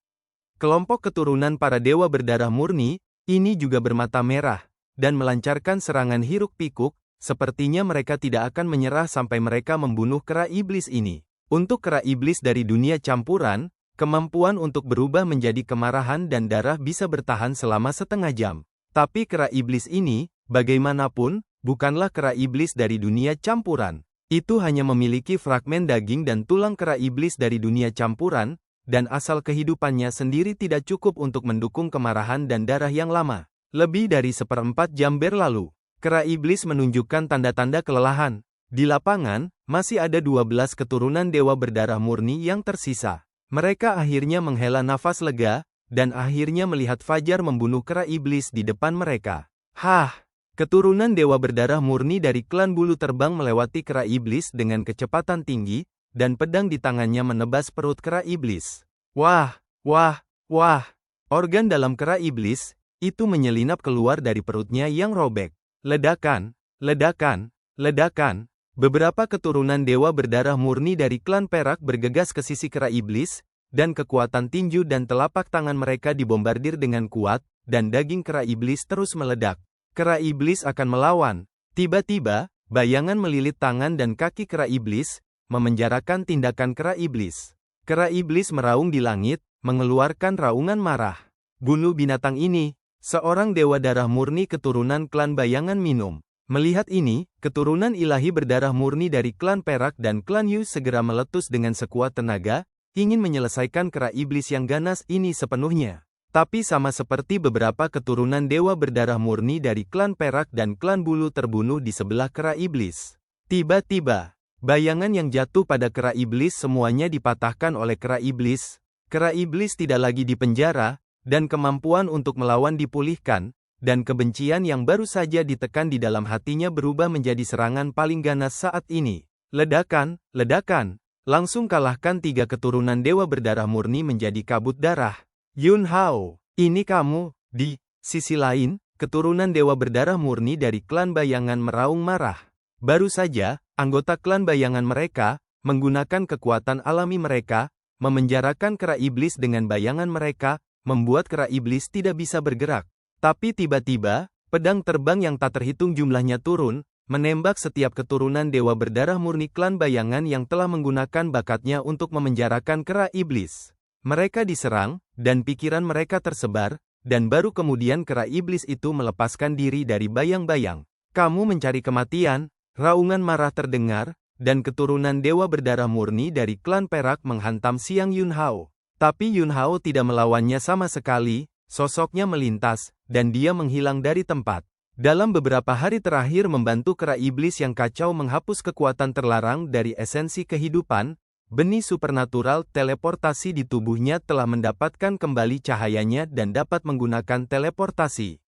Kelompok keturunan para dewa berdarah murni, ini juga bermata merah, dan melancarkan serangan hiruk-pikuk, sepertinya mereka tidak akan menyerah sampai mereka membunuh kera iblis ini. Untuk kera iblis dari dunia campuran, kemampuan untuk berubah menjadi kemarahan dan darah bisa bertahan selama setengah jam. Tapi kera iblis ini, bagaimanapun, bukanlah kera iblis dari dunia campuran. Itu hanya memiliki fragmen daging dan tulang kera iblis dari dunia campuran, dan asal kehidupannya sendiri tidak cukup untuk mendukung kemarahan dan darah yang lama. Lebih dari 1/4 jam berlalu, kera iblis menunjukkan tanda-tanda kelelahan. Di lapangan, masih ada 12 keturunan dewa berdarah murni yang tersisa. Mereka akhirnya menghela nafas lega, dan akhirnya melihat Fajar membunuh kera iblis di depan mereka. Hah! Keturunan dewa berdarah murni dari klan bulu terbang melewati kera iblis dengan kecepatan tinggi, dan pedang di tangannya menebas perut kera iblis. Wah, wah, wah! Organ dalam kera iblis, itu menyelinap keluar dari perutnya yang robek. Ledakan, ledakan, ledakan. Beberapa keturunan dewa berdarah murni dari klan perak bergegas ke sisi kera iblis, dan kekuatan tinju dan telapak tangan mereka dibombardir dengan kuat, dan daging kera iblis terus meledak. Kera iblis akan melawan. Tiba-tiba, bayangan melilit tangan dan kaki kera iblis, memenjarakan tindakan kera iblis. Kera iblis meraung di langit, mengeluarkan raungan marah. Bunuh binatang ini. Seorang dewa darah murni keturunan klan bayangan minum. Melihat ini, keturunan ilahi berdarah murni dari klan perak dan klan Yu segera meletus dengan sekuat tenaga, ingin menyelesaikan kera iblis yang ganas ini sepenuhnya. Tapi sama seperti beberapa keturunan dewa berdarah murni dari klan perak dan klan bulu terbunuh di sebelah kera iblis. Tiba-tiba, bayangan yang jatuh pada kera iblis semuanya dipatahkan oleh kera iblis. Kera iblis tidak lagi dipenjara, dan kemampuan untuk melawan dipulihkan, dan kebencian yang baru saja ditekan di dalam hatinya berubah menjadi serangan paling ganas saat ini. Ledakan, ledakan, langsung kalahkan 3 keturunan dewa berdarah murni menjadi kabut darah. Yun Hao, ini kamu. Di sisi lain, keturunan dewa berdarah murni dari klan bayangan meraung marah. Baru saja, anggota klan bayangan mereka, menggunakan kekuatan alami mereka, memenjarakan kera iblis dengan bayangan mereka, membuat kera iblis tidak bisa bergerak. Tapi tiba-tiba, pedang terbang yang tak terhitung jumlahnya turun, menembak setiap keturunan dewa berdarah murni klan bayangan yang telah menggunakan bakatnya untuk memenjarakan kera iblis. Mereka diserang, dan pikiran mereka tersebar, dan baru kemudian kera iblis itu melepaskan diri dari bayang-bayang. Kamu mencari kematian, raungan marah terdengar, dan keturunan dewa berdarah murni dari klan perak menghantam Siang Yun Hao. Tapi Yun Hao tidak melawannya sama sekali, sosoknya melintas, dan dia menghilang dari tempat. Dalam beberapa hari terakhir membantu kera iblis yang kacau menghapus kekuatan terlarang dari esensi kehidupan, benih supernatural teleportasi di tubuhnya telah mendapatkan kembali cahayanya dan dapat menggunakan teleportasi.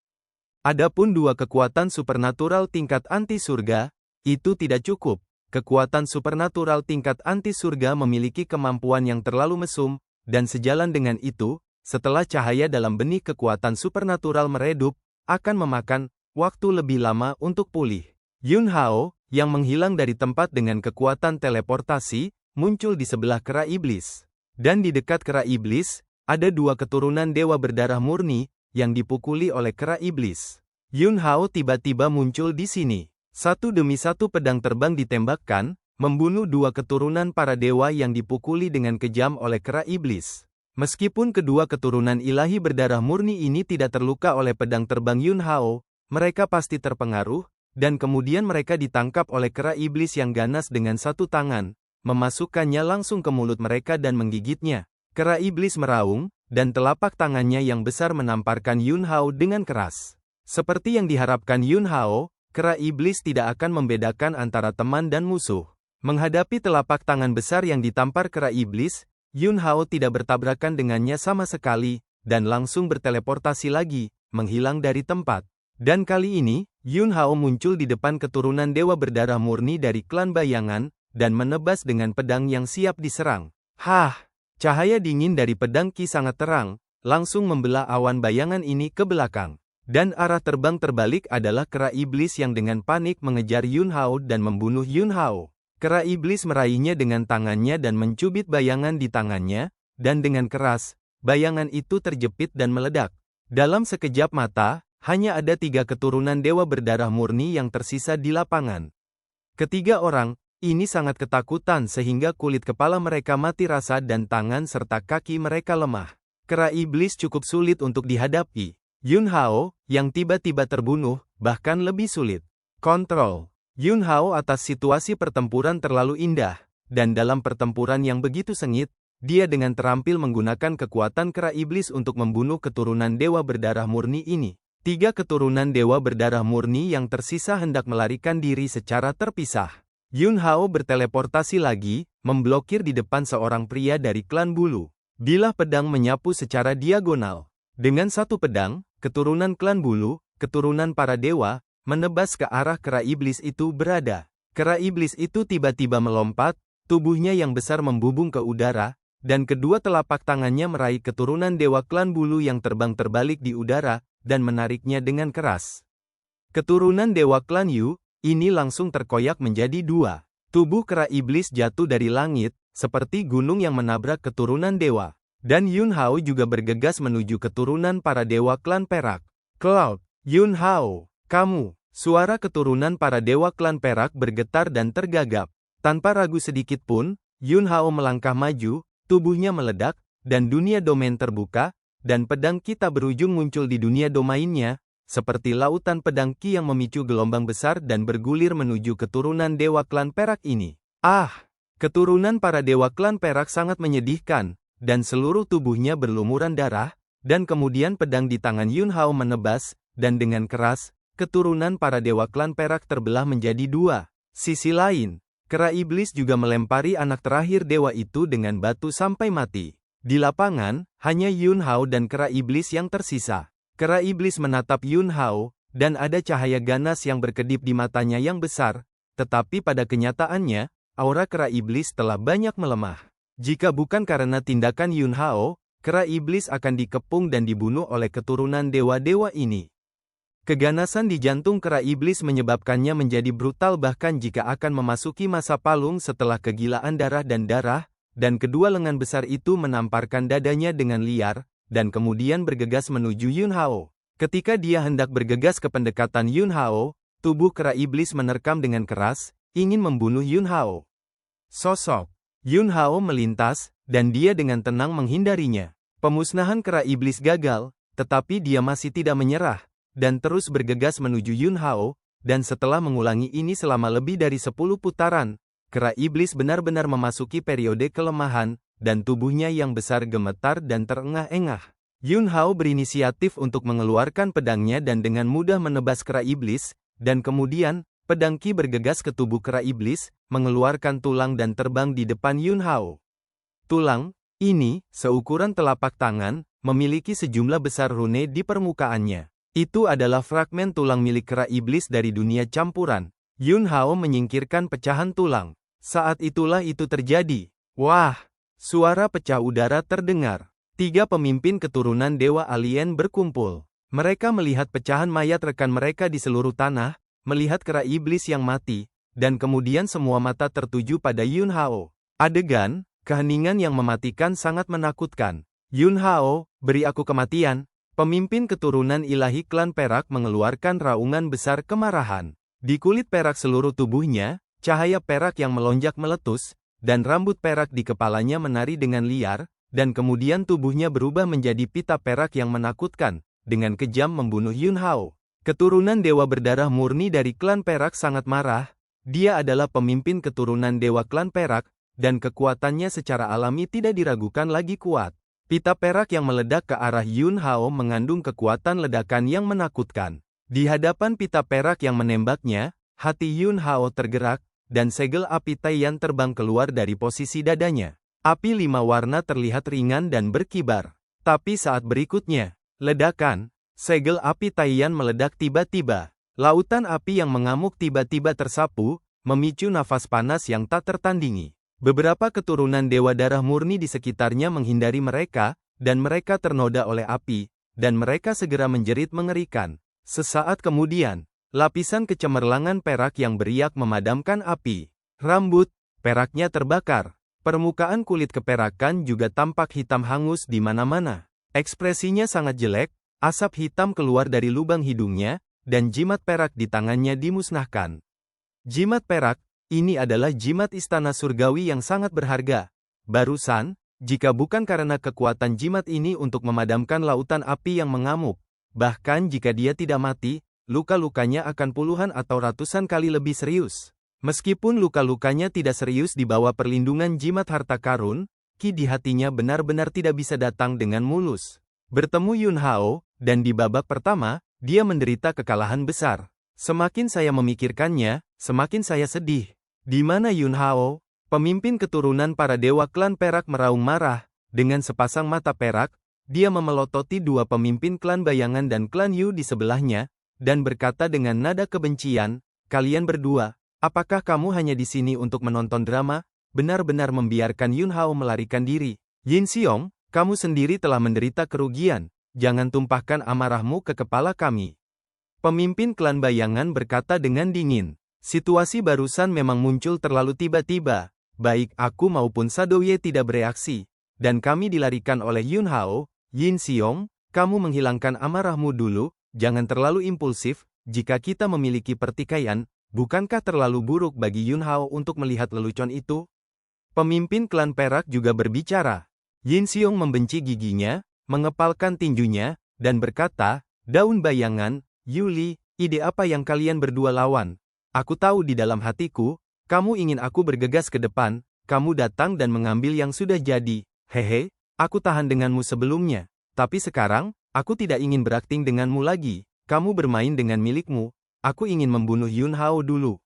Adapun 2 kekuatan supernatural tingkat anti surga, itu tidak cukup. Kekuatan supernatural tingkat anti surga memiliki kemampuan yang terlalu mesum, dan sejalan dengan itu, setelah cahaya dalam benih kekuatan supernatural meredup, akan memakan waktu lebih lama untuk pulih. Yun Hao, yang menghilang dari tempat dengan kekuatan teleportasi, muncul di sebelah kera iblis. Dan di dekat kera iblis, ada 2 keturunan dewa berdarah murni, yang dipukuli oleh kera iblis. Yun Hao tiba-tiba muncul di sini. Satu demi satu pedang terbang ditembakkan, membunuh 2 keturunan para dewa yang dipukuli dengan kejam oleh kera iblis. Meskipun kedua keturunan ilahi berdarah murni ini tidak terluka oleh pedang terbang Yun Hao, mereka pasti terpengaruh, dan kemudian mereka ditangkap oleh kera iblis yang ganas dengan satu tangan, memasukkannya langsung ke mulut mereka dan menggigitnya. Kera iblis meraung, dan telapak tangannya yang besar menamparkan Yun Hao dengan keras. Seperti yang diharapkan Yun Hao, kera iblis tidak akan membedakan antara teman dan musuh. Menghadapi telapak tangan besar yang ditampar kera iblis, Yun Hao tidak bertabrakan dengannya sama sekali, dan langsung berteleportasi lagi, menghilang dari tempat. Dan kali ini, Yun Hao muncul di depan keturunan dewa berdarah murni dari klan bayangan, dan menebas dengan pedang yang siap diserang. Hah! Cahaya dingin dari pedang Ki sangat terang, langsung membelah awan bayangan ini ke belakang. Dan arah terbang terbalik adalah kera iblis yang dengan panik mengejar Yun Hao dan membunuh Yun Hao. Kera iblis meraihnya dengan tangannya dan mencubit bayangan di tangannya, dan dengan keras, bayangan itu terjepit dan meledak. Dalam sekejap mata, hanya ada 3 keturunan dewa berdarah murni yang tersisa di lapangan. Ketiga orang ini sangat ketakutan sehingga kulit kepala mereka mati rasa dan tangan serta kaki mereka lemah. Kera iblis cukup sulit untuk dihadapi. Yun Hao, yang tiba-tiba terbunuh, bahkan lebih sulit. Kontrol. Yun Hao atas situasi pertempuran terlalu indah, dan dalam pertempuran yang begitu sengit, dia dengan terampil menggunakan kekuatan kera iblis untuk membunuh keturunan dewa berdarah murni ini. 3 keturunan dewa berdarah murni yang tersisa hendak melarikan diri secara terpisah. Yun Hao berteleportasi lagi, memblokir di depan seorang pria dari klan bulu. Bilah pedang menyapu secara diagonal. Dengan satu pedang, keturunan klan bulu, keturunan para dewa, menebas ke arah kera iblis itu berada. Kera iblis itu tiba-tiba melompat, tubuhnya yang besar membubung ke udara, dan kedua telapak tangannya meraih keturunan dewa klan bulu yang terbang terbalik di udara, dan menariknya dengan keras. Keturunan dewa klan Yu, ini langsung terkoyak menjadi 2. Tubuh kera iblis jatuh dari langit, seperti gunung yang menabrak keturunan dewa. Dan Yun Hao juga bergegas menuju keturunan para dewa klan perak. Cloud, Yun Hao, kamu. Suara keturunan para dewa klan perak bergetar dan tergagap. Tanpa ragu sedikit pun, Yun Hao melangkah maju, tubuhnya meledak, dan dunia domain terbuka, dan pedang kita berujung muncul di dunia domainnya, seperti lautan pedang Ki yang memicu gelombang besar dan bergulir menuju keturunan dewa klan perak ini. Ah! Keturunan para dewa klan perak sangat menyedihkan, dan seluruh tubuhnya berlumuran darah, dan kemudian pedang di tangan Yun Hao menebas, dan dengan keras, keturunan para dewa klan perak terbelah menjadi dua. Sisi lain, kera iblis juga melempari anak terakhir dewa itu dengan batu sampai mati. Di lapangan, hanya Yun Hao dan kera iblis yang tersisa. Kera iblis menatap Yun Hao, dan ada cahaya ganas yang berkedip di matanya yang besar, tetapi pada kenyataannya, aura kera iblis telah banyak melemah. Jika bukan karena tindakan Yun Hao, kera iblis akan dikepung dan dibunuh oleh keturunan dewa-dewa ini. Keganasan di jantung kera iblis menyebabkannya menjadi brutal bahkan jika akan memasuki masa palung setelah kegilaan darah, dan kedua lengan besar itu menamparkan dadanya dengan liar, dan kemudian bergegas menuju Yun Hao. Ketika dia hendak bergegas ke pendekatan Yun Hao, tubuh kera iblis menerkam dengan keras, ingin membunuh Yun Hao. Sosok Yun Hao melintas, dan dia dengan tenang menghindarinya. Pemusnahan kera iblis gagal, tetapi dia masih tidak menyerah, dan terus bergegas menuju Yun Hao, dan setelah mengulangi ini selama lebih dari 10 putaran, kera iblis benar-benar memasuki periode kelemahan, dan tubuhnya yang besar gemetar dan terengah-engah. Yun Hao berinisiatif untuk mengeluarkan pedangnya dan dengan mudah menebas kera iblis, dan kemudian, pedang Qi bergegas ke tubuh kera iblis, mengeluarkan tulang dan terbang di depan Yun Hao. Tulang ini, seukuran telapak tangan, memiliki sejumlah besar rune di permukaannya. Itu adalah fragmen tulang milik kera iblis dari dunia campuran. Yun Hao menyingkirkan pecahan tulang. Saat itulah itu terjadi. Wah! Suara pecah udara terdengar. 3 pemimpin keturunan dewa alien berkumpul. Mereka melihat pecahan mayat rekan mereka di seluruh tanah, melihat kera iblis yang mati, dan kemudian semua mata tertuju pada Yun Hao. Adegan, keheningan yang mematikan sangat menakutkan. Yun Hao, beri aku kematian. Pemimpin keturunan ilahi klan perak mengeluarkan raungan besar kemarahan. Di kulit perak seluruh tubuhnya, cahaya perak yang melonjak meletus, dan rambut perak di kepalanya menari dengan liar, dan kemudian tubuhnya berubah menjadi pita perak yang menakutkan, dengan kejam membunuh Yun Hao. Keturunan dewa berdarah murni dari klan perak sangat marah. Dia adalah pemimpin keturunan dewa klan perak, dan kekuatannya secara alami tidak diragukan lagi kuat. Pita perak yang meledak ke arah Yun Hao mengandung kekuatan ledakan yang menakutkan. Di hadapan pita perak yang menembaknya, hati Yun Hao tergerak, dan segel api Taiyan terbang keluar dari posisi dadanya. Api 5 warna terlihat ringan dan berkibar. Tapi saat berikutnya, ledakan, segel api Taiyan meledak tiba-tiba. Lautan api yang mengamuk tiba-tiba tersapu, memicu nafas panas yang tak tertandingi. Beberapa keturunan dewa darah murni di sekitarnya menghindari mereka, dan mereka ternoda oleh api, dan mereka segera menjerit mengerikan. Sesaat kemudian, lapisan kecemerlangan perak yang beriak memadamkan api. Rambut peraknya terbakar. Permukaan kulit keperakan juga tampak hitam hangus di mana-mana. Ekspresinya sangat jelek, asap hitam keluar dari lubang hidungnya, dan jimat perak di tangannya dimusnahkan. Jimat perak, ini adalah jimat istana surgawi yang sangat berharga. Barusan, jika bukan karena kekuatan jimat ini untuk memadamkan lautan api yang mengamuk, bahkan jika dia tidak mati, luka-lukanya akan puluhan atau ratusan kali lebih serius. Meskipun luka-lukanya tidak serius di bawah perlindungan jimat harta karun, Qi di hatinya benar-benar tidak bisa datang dengan mulus. Bertemu Yun Hao, dan di babak pertama, dia menderita kekalahan besar. Semakin saya memikirkannya, semakin saya sedih. Di mana Yun Hao? Pemimpin keturunan para dewa klan perak meraung marah. Dengan sepasang mata perak, dia memelototi 2 pemimpin klan bayangan dan klan Yu di sebelahnya, dan berkata dengan nada kebencian, "Kalian berdua, apakah kamu hanya di sini untuk menonton drama? Benar-benar membiarkan Yun Hao melarikan diri. Yin Xiong, kamu sendiri telah menderita kerugian. Jangan tumpahkan amarahmu ke kepala kami." Pemimpin klan bayangan berkata dengan dingin. Situasi barusan memang muncul terlalu tiba-tiba. Baik aku maupun Sadoye tidak bereaksi, dan kami dilarikan oleh Yun Hao. Yin Xiong, kamu menghilangkan amarahmu dulu, jangan terlalu impulsif. Jika kita memiliki pertikaian, bukankah terlalu buruk bagi Yun Hao untuk melihat lelucon itu? Pemimpin klan perak juga berbicara. Yin Xiong membenci giginya, mengepalkan tinjunya, dan berkata, "Daun bayangan, Yuli, ide apa yang kalian berdua lawan? Aku tahu di dalam hatiku, kamu ingin aku bergegas ke depan, kamu datang dan mengambil yang sudah jadi. Hehe, aku tahan denganmu sebelumnya. Tapi sekarang, aku tidak ingin berakting denganmu lagi. Kamu bermain dengan milikmu. Aku ingin membunuh Yun Hao dulu.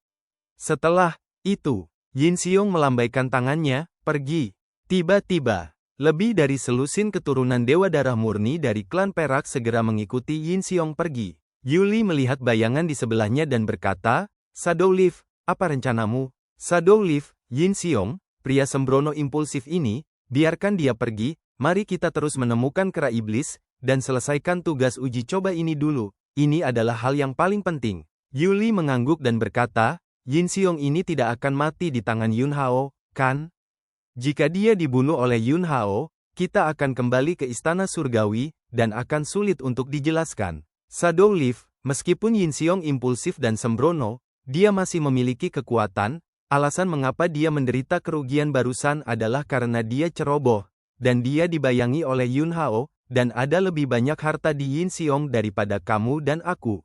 Setelah itu, Yin Xiong melambaikan tangannya, pergi. Tiba-tiba, lebih dari selusin keturunan Dewa Darah Murni dari klan Perak segera mengikuti Yin Xiong pergi. Yuli melihat bayangan di sebelahnya dan berkata, Shadow Leaf, apa rencanamu? Shadow Leaf, Yin Xiong, pria sembrono impulsif ini, biarkan dia pergi, mari kita terus menemukan kera iblis, dan selesaikan tugas uji coba ini dulu, ini adalah hal yang paling penting. Yuli mengangguk dan berkata, Yin Xiong ini tidak akan mati di tangan Yun Hao, kan? Jika dia dibunuh oleh Yun Hao, kita akan kembali ke Istana Surgawi, dan akan sulit untuk dijelaskan. Shadow Leaf, meskipun Yin Xiong impulsif dan sembrono, dia masih memiliki kekuatan. Alasan mengapa dia menderita kerugian barusan adalah karena dia ceroboh, dan dia dibayangi oleh Yun Hao, dan ada lebih banyak harta di Yin Xiong daripada kamu dan aku.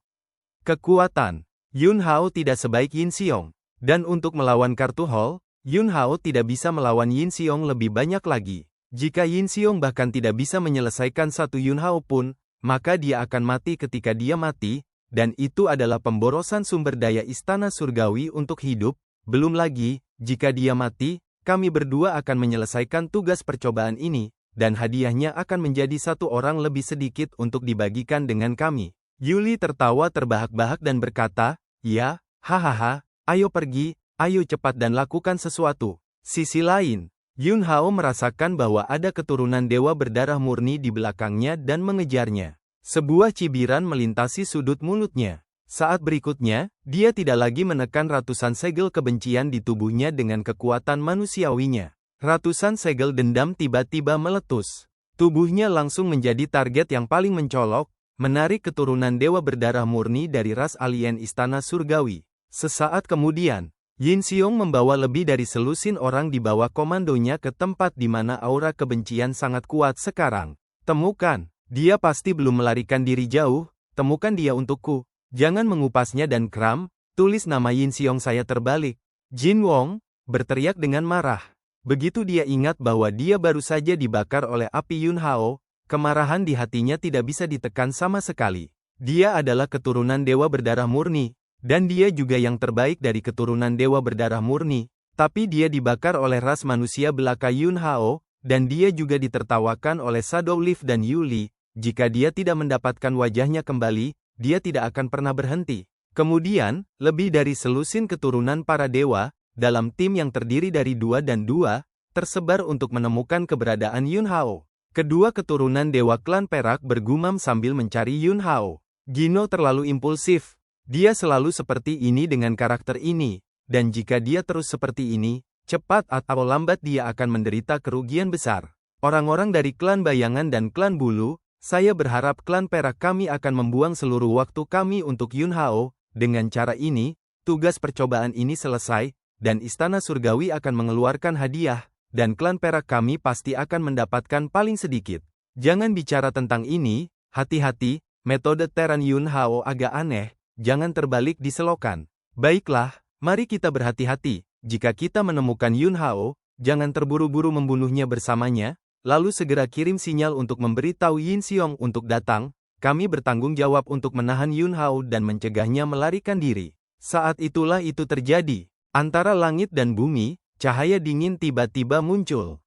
Kekuatan. Yun Hao tidak sebaik Yin Xiong, dan untuk melawan kartu Hall, Yun Hao tidak bisa melawan Yin Xiong lebih banyak lagi. Jika Yin Xiong bahkan tidak bisa menyelesaikan satu Yun Hao pun, maka dia akan mati ketika dia mati, dan itu adalah pemborosan sumber daya Istana Surgawi untuk hidup. Belum lagi, jika dia mati, kami berdua akan menyelesaikan tugas percobaan ini, dan hadiahnya akan menjadi satu orang lebih sedikit untuk dibagikan dengan kami. Yuli tertawa terbahak-bahak dan berkata, ya, hahaha, ayo pergi. Ayo cepat dan lakukan sesuatu. Sisi lain, Yun Hao merasakan bahwa ada keturunan dewa berdarah murni di belakangnya dan mengejarnya. Sebuah cibiran melintasi sudut mulutnya. Saat berikutnya, dia tidak lagi menekan ratusan segel kebencian di tubuhnya dengan kekuatan manusiawinya. Ratusan segel dendam tiba-tiba meletus. Tubuhnya langsung menjadi target yang paling mencolok, menarik keturunan dewa berdarah murni dari ras alien Istana Surgawi. Sesaat kemudian, Yin Xiong membawa lebih dari selusin orang di bawah komandonya ke tempat di mana aura kebencian sangat kuat sekarang. Temukan, dia pasti belum melarikan diri jauh, temukan dia untukku. Jangan mengupasnya dan kram, tulis nama Yin Xiong saya terbalik. Jin Wong berteriak dengan marah. Begitu dia ingat bahwa dia baru saja dibakar oleh api Yun Hao, kemarahan di hatinya tidak bisa ditekan sama sekali. Dia adalah keturunan dewa berdarah murni. Dan dia juga yang terbaik dari keturunan dewa berdarah murni, tapi dia dibakar oleh ras manusia belaka Yun Hao, dan dia juga ditertawakan oleh Shadow Leaf dan Yuli. Jika dia tidak mendapatkan wajahnya kembali, dia tidak akan pernah berhenti. Kemudian, lebih dari selusin keturunan para dewa, dalam tim yang terdiri dari 2 dan 2, tersebar untuk menemukan keberadaan Yun Hao. Kedua keturunan dewa klan Perak bergumam sambil mencari Yun Hao. Gino terlalu impulsif. Dia selalu seperti ini dengan karakter ini, dan jika dia terus seperti ini, cepat atau lambat dia akan menderita kerugian besar. Orang-orang dari klan Bayangan dan klan Bulu, saya berharap klan Perak kami akan membuang seluruh waktu kami untuk Yun Hao. Dengan cara ini, tugas percobaan ini selesai, dan Istana Surgawi akan mengeluarkan hadiah, dan klan Perak kami pasti akan mendapatkan paling sedikit. Jangan bicara tentang ini, hati-hati, metode Teran Yun Hao agak aneh. Jangan terbalik di selokan. Baiklah, mari kita berhati-hati. Jika kita menemukan Yun Hao, jangan terburu-buru membunuhnya bersamanya, lalu segera kirim sinyal untuk memberitahu Yin Xiong untuk datang. Kami bertanggung jawab untuk menahan Yun Hao dan mencegahnya melarikan diri. Saat itulah itu terjadi. Antara langit dan bumi, cahaya dingin tiba-tiba muncul.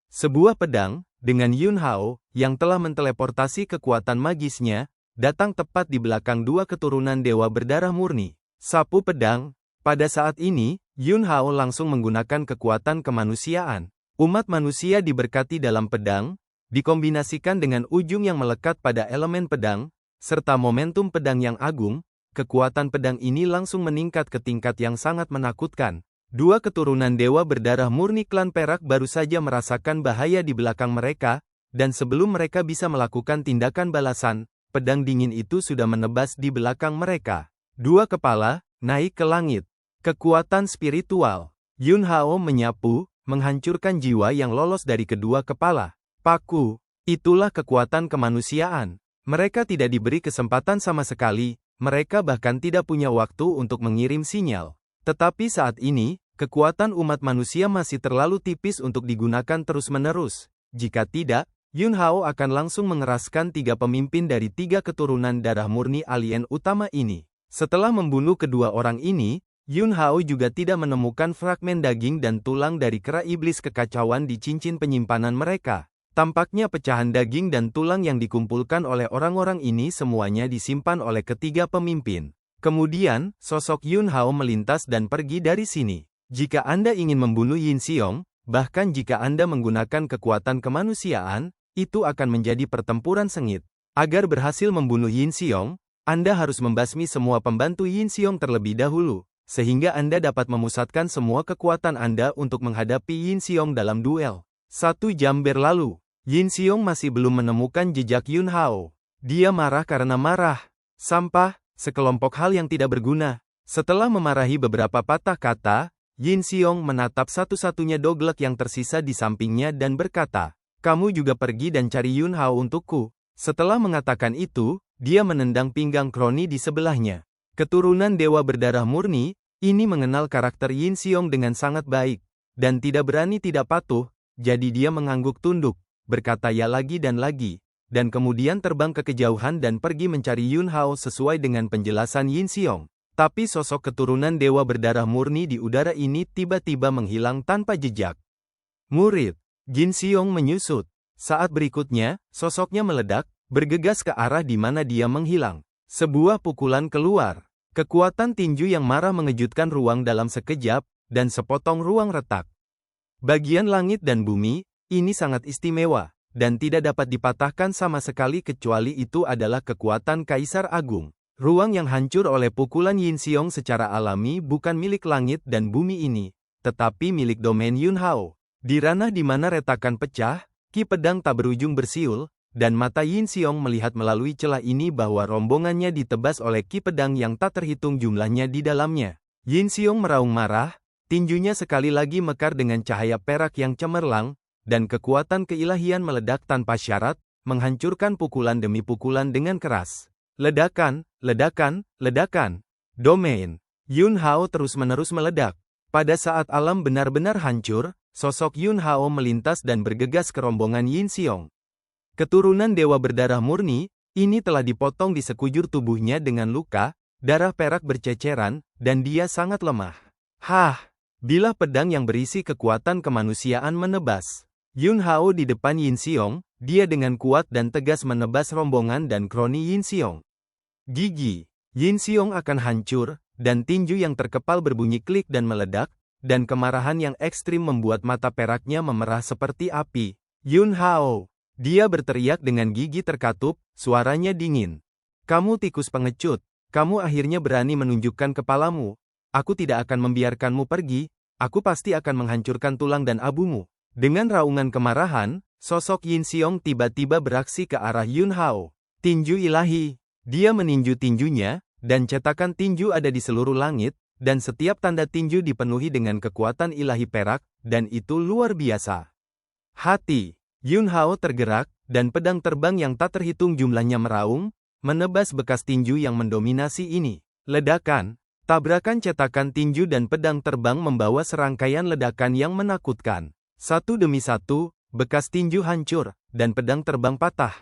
Sebuah pedang, dengan Yun Hao, yang telah menteleportasi kekuatan magisnya, datang tepat di belakang 2 keturunan dewa berdarah murni. Sapu pedang. Pada saat ini, Yun Hao langsung menggunakan kekuatan kemanusiaan. Umat manusia diberkati dalam pedang, dikombinasikan dengan ujung yang melekat pada elemen pedang, serta momentum pedang yang agung, kekuatan pedang ini langsung meningkat ke tingkat yang sangat menakutkan. 2 keturunan dewa berdarah murni klan Perak baru saja merasakan bahaya di belakang mereka, dan sebelum mereka bisa melakukan tindakan balasan, pedang dingin itu sudah menebas di belakang mereka. 2 kepala, naik ke langit. Kekuatan spiritual. Yun Hao menyapu, menghancurkan jiwa yang lolos dari kedua kepala. Paku. Itulah kekuatan kemanusiaan. Mereka tidak diberi kesempatan sama sekali, mereka bahkan tidak punya waktu untuk mengirim sinyal. Tetapi saat ini, kekuatan umat manusia masih terlalu tipis untuk digunakan terus-menerus. Jika tidak, Yun Hao akan langsung mengeraskan 3 pemimpin dari 3 keturunan darah murni alien utama ini. Setelah membunuh kedua orang ini, Yun Hao juga tidak menemukan fragmen daging dan tulang dari kera iblis kekacauan di cincin penyimpanan mereka. Tampaknya pecahan daging dan tulang yang dikumpulkan oleh orang-orang ini semuanya disimpan oleh ketiga pemimpin. Kemudian, sosok Yun Hao melintas dan pergi dari sini. Jika Anda ingin membunuh Yin Xiong, bahkan jika Anda menggunakan kekuatan kemanusiaan, itu akan menjadi pertempuran sengit. Agar berhasil membunuh Yin Xiong, Anda harus membasmi semua pembantu Yin Xiong terlebih dahulu, sehingga Anda dapat memusatkan semua kekuatan Anda untuk menghadapi Yin Xiong dalam duel. 1 jam berlalu, Yin Xiong masih belum menemukan jejak Yun Hao. Dia marah karena marah. Sampah, sekelompok hal yang tidak berguna. Setelah memarahi beberapa patah kata, Yin Xiong menatap satu-satunya doglek yang tersisa di sampingnya dan berkata, "Kamu juga pergi dan cari Yun Hao untukku." Setelah mengatakan itu, dia menendang pinggang Kroni di sebelahnya. Keturunan dewa berdarah murni, ini mengenal karakter Yin Xiong dengan sangat baik, dan tidak berani tidak patuh, jadi dia mengangguk tunduk, berkata ya lagi, dan kemudian terbang ke kejauhan dan pergi mencari Yun Hao sesuai dengan penjelasan Yin Xiong. Tapi sosok keturunan dewa berdarah murni di udara ini tiba-tiba menghilang tanpa jejak. Murid, Yin Xiong menyusut. Saat berikutnya, sosoknya meledak, bergegas ke arah di mana dia menghilang. Sebuah pukulan keluar. Kekuatan tinju yang marah mengejutkan ruang dalam sekejap, dan sepotong ruang retak. Bagian langit dan bumi, ini sangat istimewa, dan tidak dapat dipatahkan sama sekali kecuali itu adalah kekuatan Kaisar Agung. Ruang yang hancur oleh pukulan Yin Xiong secara alami bukan milik langit dan bumi ini, tetapi milik domain Yun Hao. Di ranah di mana retakan pecah, ki pedang tak berujung bersiul, dan mata Yin Xiong melihat melalui celah ini bahwa rombongannya ditebas oleh ki pedang yang tak terhitung jumlahnya di dalamnya. Yin Xiong meraung marah, tinjunya sekali lagi mekar dengan cahaya perak yang cemerlang, dan kekuatan keilahian meledak tanpa syarat, menghancurkan pukulan demi pukulan dengan keras. Ledakan, ledakan, ledakan. Domain Yun Hao terus-menerus meledak. Pada saat alam benar-benar hancur, sosok Yun Hao melintas dan bergegas ke rombongan Yin Xiong. Keturunan dewa berdarah murni, ini telah dipotong di sekujur tubuhnya dengan luka, darah perak berceceran, dan dia sangat lemah. Hah! Bilah pedang yang berisi kekuatan kemanusiaan menebas. Yun Hao di depan Yin Xiong, dia dengan kuat dan tegas menebas rombongan dan kroni Yin Xiong. Gigi Yin Xiong akan hancur, dan tinju yang terkepal berbunyi klik dan meledak, dan kemarahan yang ekstrim membuat mata peraknya memerah seperti api. Yun Hao! Dia berteriak dengan gigi terkatup, suaranya dingin. Kamu tikus pengecut, kamu akhirnya berani menunjukkan kepalamu. Aku tidak akan membiarkanmu pergi, aku pasti akan menghancurkan tulang dan abumu. Dengan raungan kemarahan, sosok Yin Xiong tiba-tiba beraksi ke arah Yun Hao. Tinju ilahi. Dia meninju tinjunya, dan cetakan tinju ada di seluruh langit, dan setiap tanda tinju dipenuhi dengan kekuatan ilahi perak, dan itu luar biasa. Hati Yun Hao tergerak, dan pedang terbang yang tak terhitung jumlahnya meraung, menebas bekas tinju yang mendominasi ini. Ledakan, tabrakan cetakan tinju dan pedang terbang membawa serangkaian ledakan yang menakutkan. Satu demi satu, bekas tinju hancur, dan pedang terbang patah.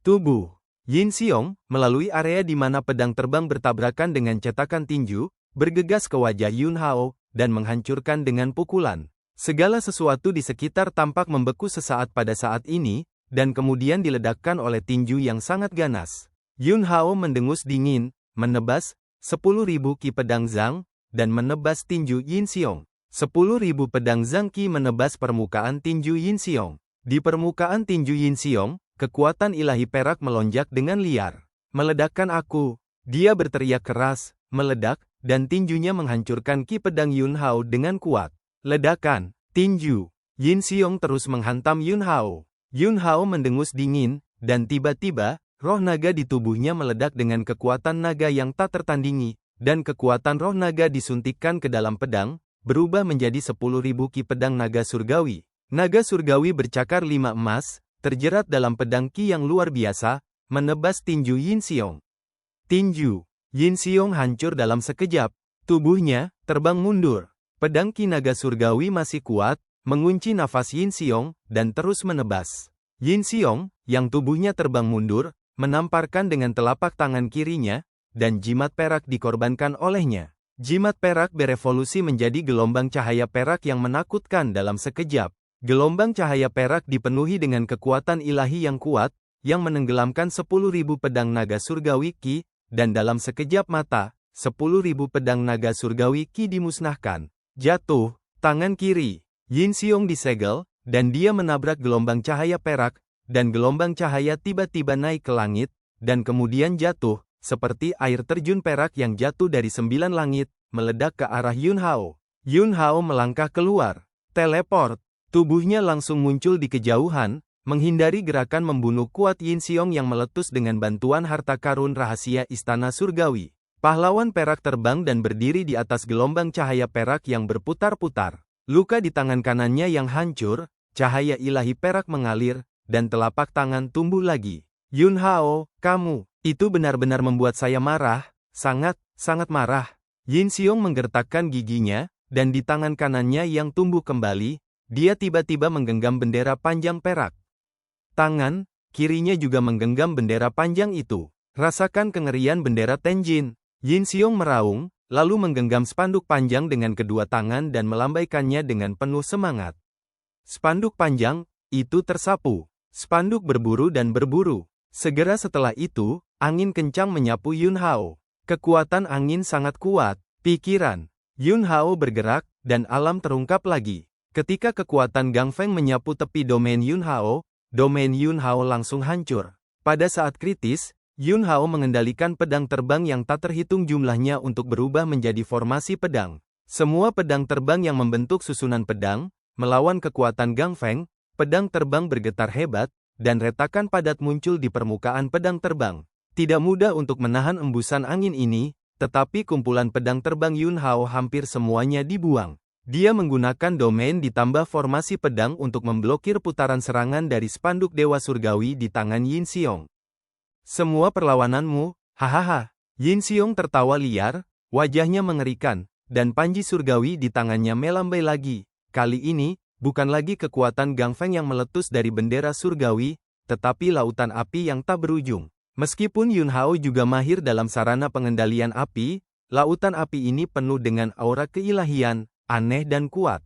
Tubuh Yin Xiong, melalui area di mana pedang terbang bertabrakan dengan cetakan tinju, bergegas ke wajah Yun Hao, dan menghancurkan dengan pukulan. Segala sesuatu di sekitar tampak membeku sesaat pada saat ini, dan kemudian diledakkan oleh tinju yang sangat ganas. Yun Hao mendengus dingin, menebas 10.000 ki pedang Zhang, dan menebas tinju Yin Xiong. 10.000 pedang Zhang Qi menebas permukaan tinju Yin Xiong. Di permukaan tinju Yin Xiong, kekuatan ilahi perak melonjak dengan liar. Meledakkan aku! Dia berteriak keras, meledak, dan tinjunya menghancurkan ki pedang Yun Hao dengan kuat. Ledakan, tinju. Yin Xiong terus menghantam Yun Hao. Yun Hao mendengus dingin, dan tiba-tiba, roh naga di tubuhnya meledak dengan kekuatan naga yang tak tertandingi, dan kekuatan roh naga disuntikkan ke dalam pedang, berubah menjadi 10.000 ki pedang naga surgawi. Naga surgawi bercakar 5 emas, terjerat dalam pedang ki yang luar biasa, menebas tinju Yin Xiong. Tinju Yin Xiong hancur dalam sekejap, tubuhnya terbang mundur. Pedang Ki naga surgawi masih kuat, mengunci nafas Yin Xiong, dan terus menebas. Yin Xiong, yang tubuhnya terbang mundur, menamparkan dengan telapak tangan kirinya, dan jimat perak dikorbankan olehnya. Jimat perak berevolusi menjadi gelombang cahaya perak yang menakutkan dalam sekejap. Gelombang cahaya perak dipenuhi dengan kekuatan ilahi yang kuat, yang menenggelamkan 10.000 pedang naga surgawi Ki, dan dalam sekejap mata, 10.000 pedang naga surgawi Ki dimusnahkan. Jatuh, tangan kiri, Yin Xiong disegel, dan dia menabrak gelombang cahaya perak, dan gelombang cahaya tiba-tiba naik ke langit, dan kemudian jatuh, seperti air terjun perak yang jatuh dari 9 langit, meledak ke arah Yun Hao. Yun Hao melangkah keluar. Teleport, tubuhnya langsung muncul di kejauhan, menghindari gerakan membunuh kuat Yin Xiong yang meletus dengan bantuan harta karun rahasia Istana Surgawi. Pahlawan perak terbang dan berdiri di atas gelombang cahaya perak yang berputar-putar. Luka di tangan kanannya yang hancur, cahaya ilahi perak mengalir, dan telapak tangan tumbuh lagi. Yun Hao, kamu, itu benar-benar membuat saya marah, sangat marah. Yin Xiong menggertakkan giginya, dan di tangan kanannya yang tumbuh kembali, dia tiba-tiba menggenggam bendera panjang perak. Tangan kirinya juga menggenggam bendera panjang itu. Rasakan kengerian bendera Tenjin. Yin Xiong meraung, lalu menggenggam spanduk panjang dengan kedua tangan dan melambaikannya dengan penuh semangat. Spanduk panjang itu tersapu. Spanduk berburu dan berburu. Segera setelah itu, angin kencang menyapu Yun Hao. Kekuatan angin sangat kuat. Pikiran Yun Hao bergerak, dan alam terungkap lagi. Ketika kekuatan Gang Feng menyapu tepi domain Yun Hao langsung hancur. Pada saat kritis, Yun Hao mengendalikan pedang terbang yang tak terhitung jumlahnya untuk berubah menjadi formasi pedang. Semua pedang terbang yang membentuk susunan pedang, melawan kekuatan Gang Feng, pedang terbang bergetar hebat, dan retakan padat muncul di permukaan pedang terbang. Tidak mudah untuk menahan embusan angin ini, tetapi kumpulan pedang terbang Yun Hao hampir semuanya dibuang. Dia menggunakan domain ditambah formasi pedang untuk memblokir putaran serangan dari spanduk Dewa Surgawi di tangan Yin Xiong. Semua perlawananmu, hahaha. Yin Xiong tertawa liar, wajahnya mengerikan, dan panji surgawi di tangannya melambai lagi. Kali ini, bukan lagi kekuatan Gang Feng yang meletus dari bendera surgawi, tetapi lautan api yang tak berujung. Meskipun Yun Hao juga mahir dalam sarana pengendalian api, lautan api ini penuh dengan aura keilahian, aneh dan kuat.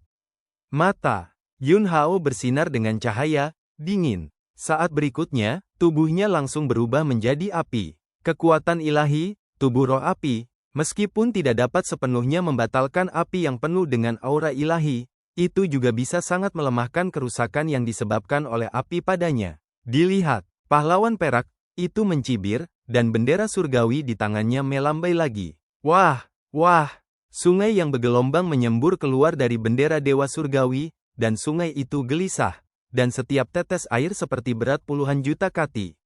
Mata Yun Hao bersinar dengan cahaya dingin. Saat berikutnya, tubuhnya langsung berubah menjadi api. Kekuatan ilahi, tubuh roh api, meskipun tidak dapat sepenuhnya membatalkan api yang penuh dengan aura ilahi, itu juga bisa sangat melemahkan kerusakan yang disebabkan oleh api padanya. Dilihat, pahlawan perak itu mencibir, dan bendera surgawi di tangannya melambai lagi. Wah, sungai yang bergelombang menyembur keluar dari bendera Dewa Surgawi, dan sungai itu gelisah. Dan setiap tetes air seperti berat puluhan juta kati.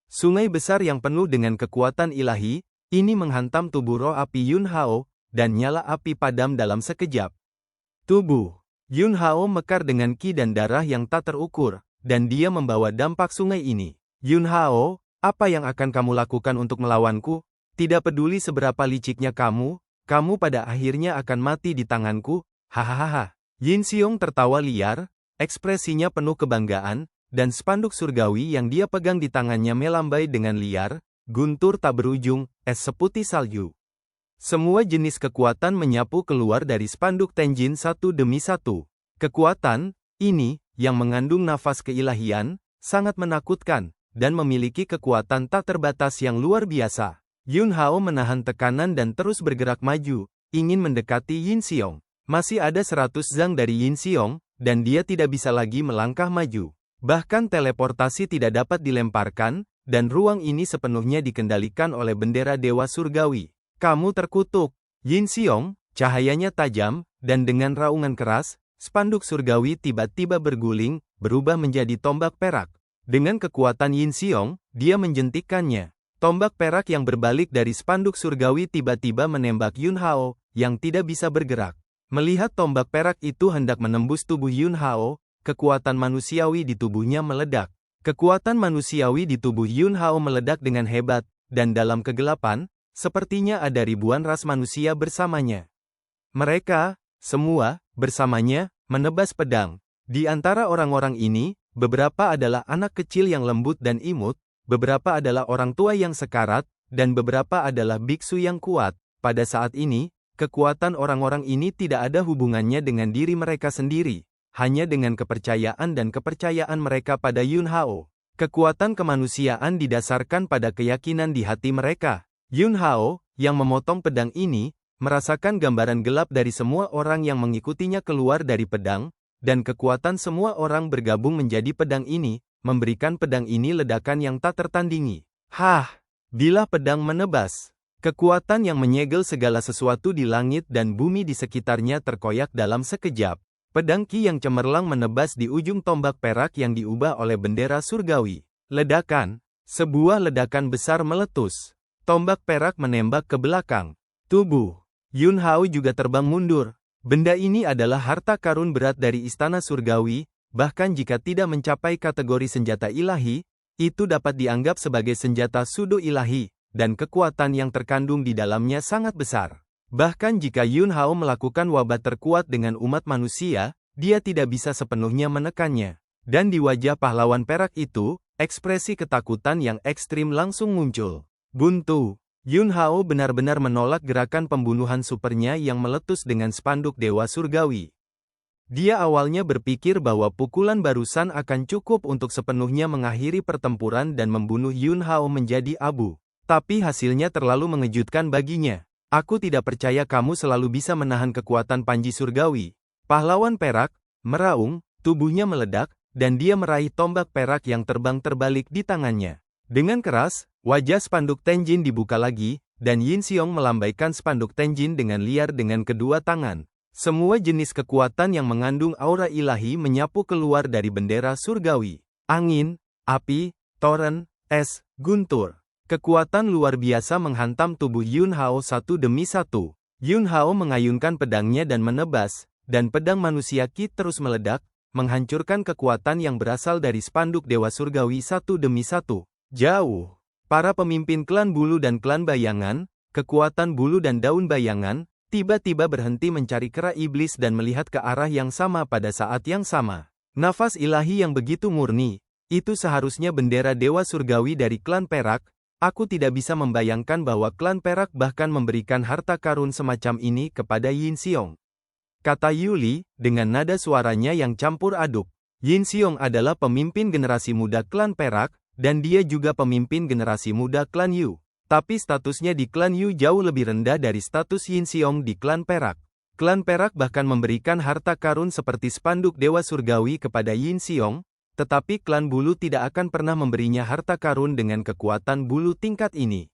Sungai besar yang penuh dengan kekuatan ilahi, ini menghantam tubuh roh api Yun Hao, dan nyala api padam dalam sekejap. Tubuh Yun Hao mekar dengan ki dan darah yang tak terukur, dan dia membawa dampak sungai ini. Yun Hao, apa yang akan kamu lakukan untuk melawanku? Tidak peduli seberapa liciknya kamu pada akhirnya akan mati di tanganku, hahaha. Yin Xiong tertawa liar, ekspresinya penuh kebanggaan, dan spanduk surgawi yang dia pegang di tangannya melambai dengan liar, guntur tak berujung, es seputih salju. Semua jenis kekuatan menyapu keluar dari spanduk Tenjin satu demi satu. Kekuatan ini, yang mengandung nafas keilahian, sangat menakutkan, dan memiliki kekuatan tak terbatas yang luar biasa. Yun Hao menahan tekanan dan terus bergerak maju, ingin mendekati Yin Xiong. Masih ada 100 zang dari Yin Xiong, dan dia tidak bisa lagi melangkah maju. Bahkan teleportasi tidak dapat dilemparkan, dan ruang ini sepenuhnya dikendalikan oleh bendera Dewa Surgawi. Kamu terkutuk. Yin Xiong, cahayanya tajam, dan dengan raungan keras, spanduk surgawi tiba-tiba berguling, berubah menjadi tombak perak. Dengan kekuatan Yin Xiong, dia menjentikkannya. Tombak perak yang berbalik dari spanduk surgawi tiba-tiba menembak Yun Hao, yang tidak bisa bergerak. Melihat tombak perak itu hendak menembus tubuh Yun Hao, kekuatan manusiawi di tubuhnya meledak. Kekuatan manusiawi di tubuh Yun Hao meledak dengan hebat, dan dalam kegelapan, sepertinya ada ribuan ras manusia bersamanya. Mereka semua, bersamanya, menebas pedang. Di antara orang-orang ini, beberapa adalah anak kecil yang lembut dan imut, beberapa adalah orang tua yang sekarat, dan beberapa adalah biksu yang kuat. Pada saat ini, kekuatan orang-orang ini tidak ada hubungannya dengan diri mereka sendiri, hanya dengan kepercayaan dan kepercayaan mereka pada Yun Hao. Kekuatan kemanusiaan didasarkan pada keyakinan di hati mereka. Yun Hao, yang memotong pedang ini, merasakan gambaran gelap dari semua orang yang mengikutinya keluar dari pedang, dan kekuatan semua orang bergabung menjadi pedang ini, memberikan pedang ini ledakan yang tak tertandingi. Hah! Bila pedang menebas, kekuatan yang menyegel segala sesuatu di langit dan bumi di sekitarnya terkoyak dalam sekejap. Pedang Ki yang cemerlang menebas di ujung tombak perak yang diubah oleh bendera surgawi. Ledakan! Sebuah ledakan besar meletus. Tombak perak menembak ke belakang. Tubuh Yun Hao juga terbang mundur. Benda ini adalah harta karun berat dari istana surgawi, bahkan jika tidak mencapai kategori senjata ilahi, itu dapat dianggap sebagai senjata sudo ilahi, dan kekuatan yang terkandung di dalamnya sangat besar. Bahkan jika Yun Hao melakukan wabah terkuat dengan umat manusia, dia tidak bisa sepenuhnya menekannya. Dan di wajah pahlawan perak itu, ekspresi ketakutan yang ekstrim langsung muncul. Buntu! Yun Hao benar-benar menolak gerakan pembunuhan supernya yang meletus dengan spanduk Dewa Surgawi. Dia awalnya berpikir bahwa pukulan barusan akan cukup untuk sepenuhnya mengakhiri pertempuran dan membunuh Yun Hao menjadi abu. Tapi hasilnya terlalu mengejutkan baginya. Aku tidak percaya kamu selalu bisa menahan kekuatan Panji Surgawi. Pahlawan perak meraung, tubuhnya meledak, dan dia meraih tombak perak yang terbang terbalik di tangannya. Dengan keras, wajah spanduk Tenjin dibuka lagi, dan Yin Xiong melambaikan spanduk Tenjin dengan liar dengan kedua tangan. Semua jenis kekuatan yang mengandung aura ilahi menyapu keluar dari bendera surgawi. Angin, api, toren, es, guntur. Kekuatan luar biasa menghantam tubuh Yun Hao satu demi satu. Yun Hao mengayunkan pedangnya dan menebas, dan pedang manusia Ki terus meledak, menghancurkan kekuatan yang berasal dari spanduk Dewa Surgawi satu demi satu. Jauh. Para pemimpin klan bulu dan klan bayangan, kekuatan bulu dan daun bayangan, tiba-tiba berhenti mencari kera iblis dan melihat ke arah yang sama pada saat yang sama. Nafas ilahi yang begitu murni, itu seharusnya bendera Dewa Surgawi dari klan perak. Aku tidak bisa membayangkan bahwa klan perak bahkan memberikan harta karun semacam ini kepada Yin Xiong. Kata Yuli, dengan nada suaranya yang campur aduk. Yin Xiong adalah pemimpin generasi muda klan perak, dan dia juga pemimpin generasi muda klan Yu. Tapi statusnya di klan Yu jauh lebih rendah dari status Yin Xiong di klan perak. Klan perak bahkan memberikan harta karun seperti spanduk Dewa Surgawi kepada Yin Xiong, tetapi klan bulu tidak akan pernah memberinya harta karun dengan kekuatan bulu tingkat ini.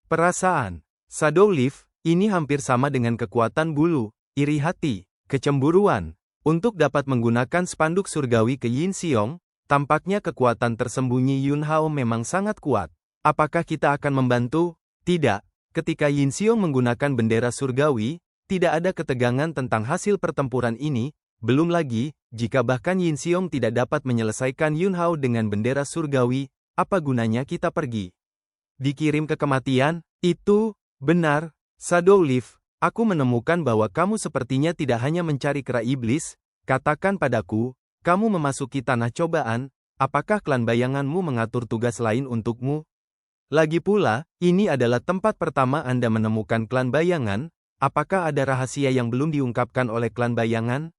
Perasaan Shadow Leaf ini hampir sama dengan kekuatan bulu, iri hati, kecemburuan. Untuk dapat menggunakan spanduk surgawi ke Yin Xiong, tampaknya kekuatan tersembunyi Yun Hao memang sangat kuat. Apakah kita akan membantu? Tidak. Ketika Yin Xiong menggunakan bendera surgawi, tidak ada ketegangan tentang hasil pertempuran ini. Belum lagi, jika bahkan Yin Xiong tidak dapat menyelesaikan Yun Hao dengan bendera surgawi, apa gunanya kita pergi? Dikirim ke kematian? Itu benar. Shadow Leaf, aku menemukan bahwa kamu sepertinya tidak hanya mencari kera iblis. Katakan padaku, kamu memasuki tanah cobaan, apakah klan bayanganmu mengatur tugas lain untukmu? Lagi pula, ini adalah tempat pertama Anda menemukan klan bayangan, apakah ada rahasia yang belum diungkapkan oleh klan bayangan?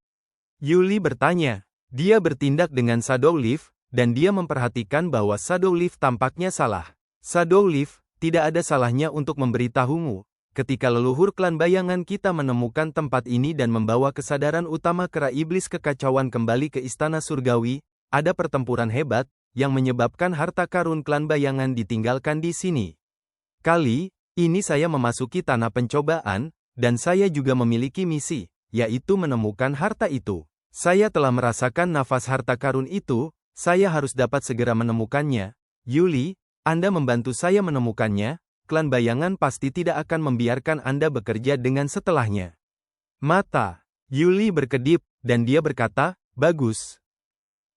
Yuli bertanya. Dia bertindak dengan Shadow Leaf, dan dia memperhatikan bahwa Shadow Leaf tampaknya salah. Shadow Leaf, tidak ada salahnya untuk memberitahumu. Ketika leluhur klan bayangan kita menemukan tempat ini dan membawa kesadaran utama kera iblis kekacauan kembali ke istana surgawi, ada pertempuran hebat, yang menyebabkan harta karun klan bayangan ditinggalkan di sini. Kali ini saya memasuki tanah pencobaan, dan saya juga memiliki misi, yaitu menemukan harta itu. Saya telah merasakan nafas harta karun itu, saya harus dapat segera menemukannya. Yuli, Anda membantu saya menemukannya. Klan bayangan pasti tidak akan membiarkan Anda bekerja dengan setelahnya. Mata Yuli berkedip, dan dia berkata, bagus.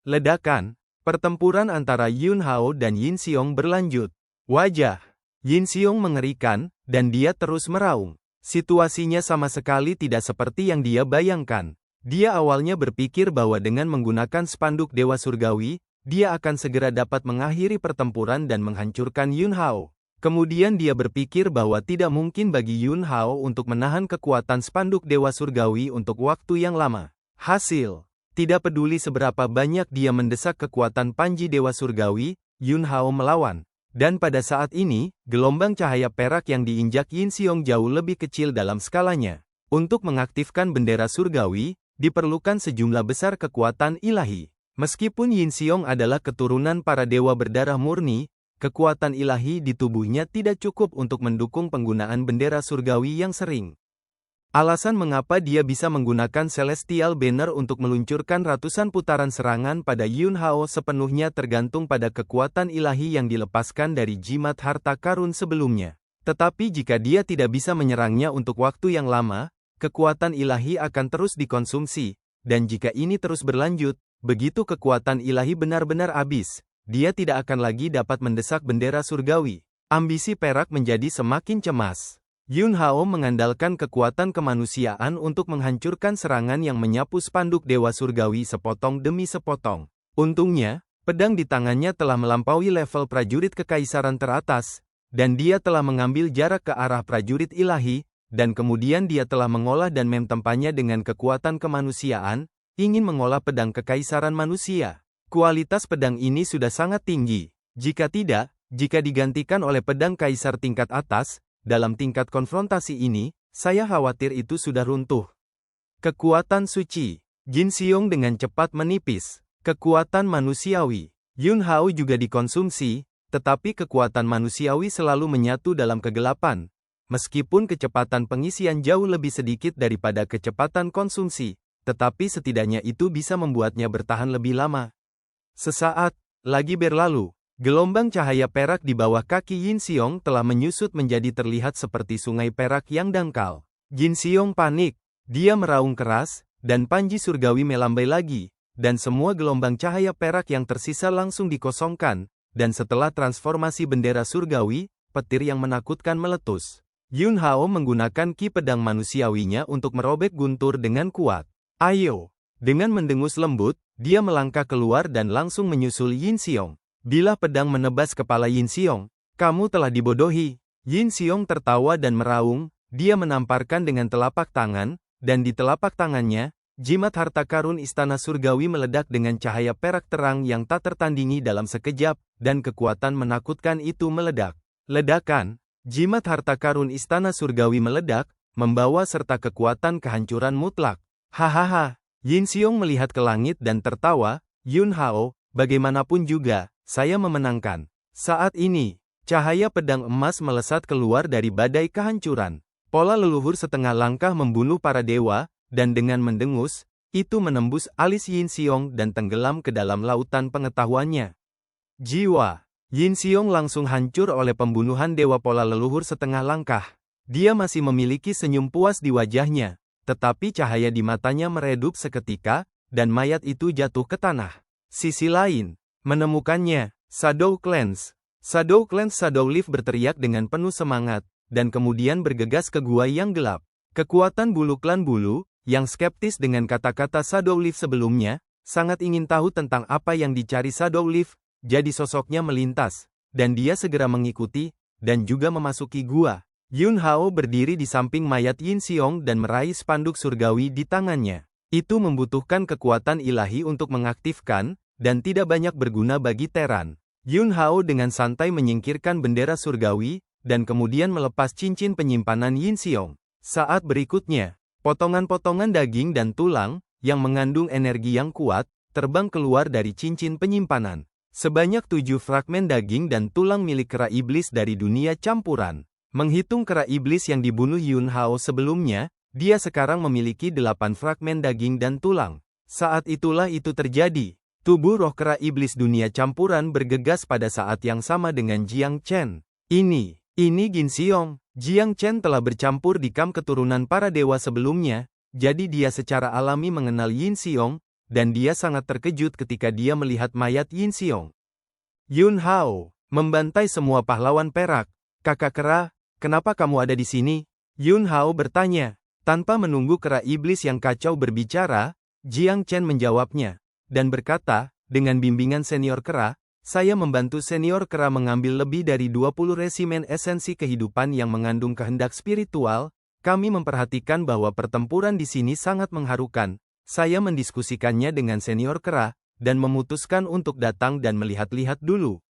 Ledakan, pertempuran antara Yun Hao dan Yin Xiong berlanjut. Wajah Yin Xiong mengerikan, dan dia terus meraung. Situasinya sama sekali tidak seperti yang dia bayangkan. Dia awalnya berpikir bahwa dengan menggunakan spanduk Dewa Surgawi, dia akan segera dapat mengakhiri pertempuran dan menghancurkan Yun Hao. Kemudian dia berpikir bahwa tidak mungkin bagi Yun Hao untuk menahan kekuatan spanduk Dewa Surgawi untuk waktu yang lama. Hasil, tidak peduli seberapa banyak dia mendesak kekuatan Panji Dewa Surgawi, Yun Hao melawan. Dan pada saat ini, gelombang cahaya perak yang diinjak Yin Xiong jauh lebih kecil dalam skalanya. Untuk mengaktifkan bendera surgawi, diperlukan sejumlah besar kekuatan ilahi. Meskipun Yin Xiong adalah keturunan para dewa berdarah murni, kekuatan ilahi di tubuhnya tidak cukup untuk mendukung penggunaan bendera surgawi yang sering. Alasan mengapa dia bisa menggunakan Celestial Banner untuk meluncurkan ratusan putaran serangan pada Yun Hao sepenuhnya tergantung pada kekuatan ilahi yang dilepaskan dari jimat harta karun sebelumnya. Tetapi jika dia tidak bisa menyerangnya untuk waktu yang lama, kekuatan ilahi akan terus dikonsumsi, dan jika ini terus berlanjut, begitu kekuatan ilahi benar-benar habis, dia tidak akan lagi dapat mendesak bendera surgawi. Ambisi perak menjadi semakin cemas. Yun Hao mengandalkan kekuatan kemanusiaan untuk menghancurkan serangan yang menyapu spanduk Dewa Surgawi sepotong demi sepotong. Untungnya, pedang di tangannya telah melampaui level prajurit kekaisaran teratas, dan dia telah mengambil jarak ke arah prajurit ilahi, dan kemudian dia telah mengolah dan memtempanya dengan kekuatan kemanusiaan, ingin mengolah pedang kekaisaran manusia. Kualitas pedang ini sudah sangat tinggi. Jika tidak, jika digantikan oleh pedang kaisar tingkat atas, dalam tingkat konfrontasi ini, saya khawatir itu sudah runtuh. Kekuatan suci. Jin Xiong dengan cepat menipis. Kekuatan manusiawi. Yun Hao juga dikonsumsi, tetapi kekuatan manusiawi selalu menyatu dalam kegelapan. Meskipun kecepatan pengisian jauh lebih sedikit daripada kecepatan konsumsi, tetapi setidaknya itu bisa membuatnya bertahan lebih lama. Sesaat lagi berlalu. Gelombang cahaya perak di bawah kaki Yin Xiong telah menyusut menjadi terlihat seperti sungai perak yang dangkal. Jin Xiong panik. Dia meraung keras, dan panji surgawi melambai lagi, dan semua gelombang cahaya perak yang tersisa langsung dikosongkan, dan setelah transformasi bendera surgawi, petir yang menakutkan meletus. Yun Hao menggunakan ki pedang manusiawinya untuk merobek guntur dengan kuat. Ayo! Dengan mendengus lembut, dia melangkah keluar dan langsung menyusul Yin Xiong. Bila pedang menebas kepala Yin Xiong, kamu telah dibodohi. Yin Xiong tertawa dan meraung, dia menamparkan dengan telapak tangan, dan di telapak tangannya, jimat harta karun istana surgawi meledak dengan cahaya perak terang yang tak tertandingi dalam sekejap, dan kekuatan menakutkan itu meledak. Ledakan, jimat harta karun istana surgawi meledak, membawa serta kekuatan kehancuran mutlak. Hahaha, Yin Xiong melihat ke langit dan tertawa, Yun Hao, bagaimanapun juga, saya memenangkan. Saat ini, cahaya pedang emas melesat keluar dari badai kehancuran. Pola leluhur setengah langkah membunuh para dewa, dan dengan mendengus, itu menembus alis Yin Xiong dan tenggelam ke dalam lautan pengetahuannya. Jiwa Yin Xiong langsung hancur oleh pembunuhan dewa pola leluhur setengah langkah. Dia masih memiliki senyum puas di wajahnya, tetapi cahaya di matanya meredup seketika, dan mayat itu jatuh ke tanah. Sisi lain, menemukannya, Shadow Clans. Shadow Clans Shadow Leaf berteriak dengan penuh semangat, dan kemudian bergegas ke gua yang gelap. Kekuatan bulu klan bulu, yang skeptis dengan kata-kata Shadow Leaf sebelumnya, sangat ingin tahu tentang apa yang dicari Shadow Leaf, jadi sosoknya melintas, dan dia segera mengikuti, dan juga memasuki gua. Yun Hao berdiri di samping mayat Yin Xiong dan meraih spanduk surgawi di tangannya. Itu membutuhkan kekuatan ilahi untuk mengaktifkan, dan tidak banyak berguna bagi Teran. Yun Hao dengan santai menyingkirkan bendera surgawi, dan kemudian melepas cincin penyimpanan Yin Xiong. Saat berikutnya, potongan-potongan daging dan tulang, yang mengandung energi yang kuat, terbang keluar dari cincin penyimpanan. Sebanyak 7 fragmen daging dan tulang milik kera iblis dari dunia campuran. Menghitung kera iblis yang dibunuh Yun Hao sebelumnya, dia sekarang memiliki 8 fragmen daging dan tulang. Saat itulah itu terjadi. Tubuh roh kera iblis dunia campuran bergegas pada saat yang sama dengan Jiang Chen. Ini Jin Xiong. Jiang Chen telah bercampur di kam keturunan para dewa sebelumnya, jadi dia secara alami mengenal Yin Xiong, dan dia sangat terkejut ketika dia melihat mayat Yin Xiong. Yun Hao, membantai semua pahlawan perak. Kakak kera, kenapa kamu ada di sini? Yun Hao bertanya. Tanpa menunggu kera iblis yang kacau berbicara, Jiang Chen menjawabnya, dan berkata, dengan bimbingan senior kera, saya membantu senior kera mengambil lebih dari 20 resimen esensi kehidupan yang mengandung kehendak spiritual. Kami memperhatikan bahwa pertempuran di sini sangat mengharukan. Saya mendiskusikannya dengan senior kera, dan memutuskan untuk datang dan melihat-lihat dulu.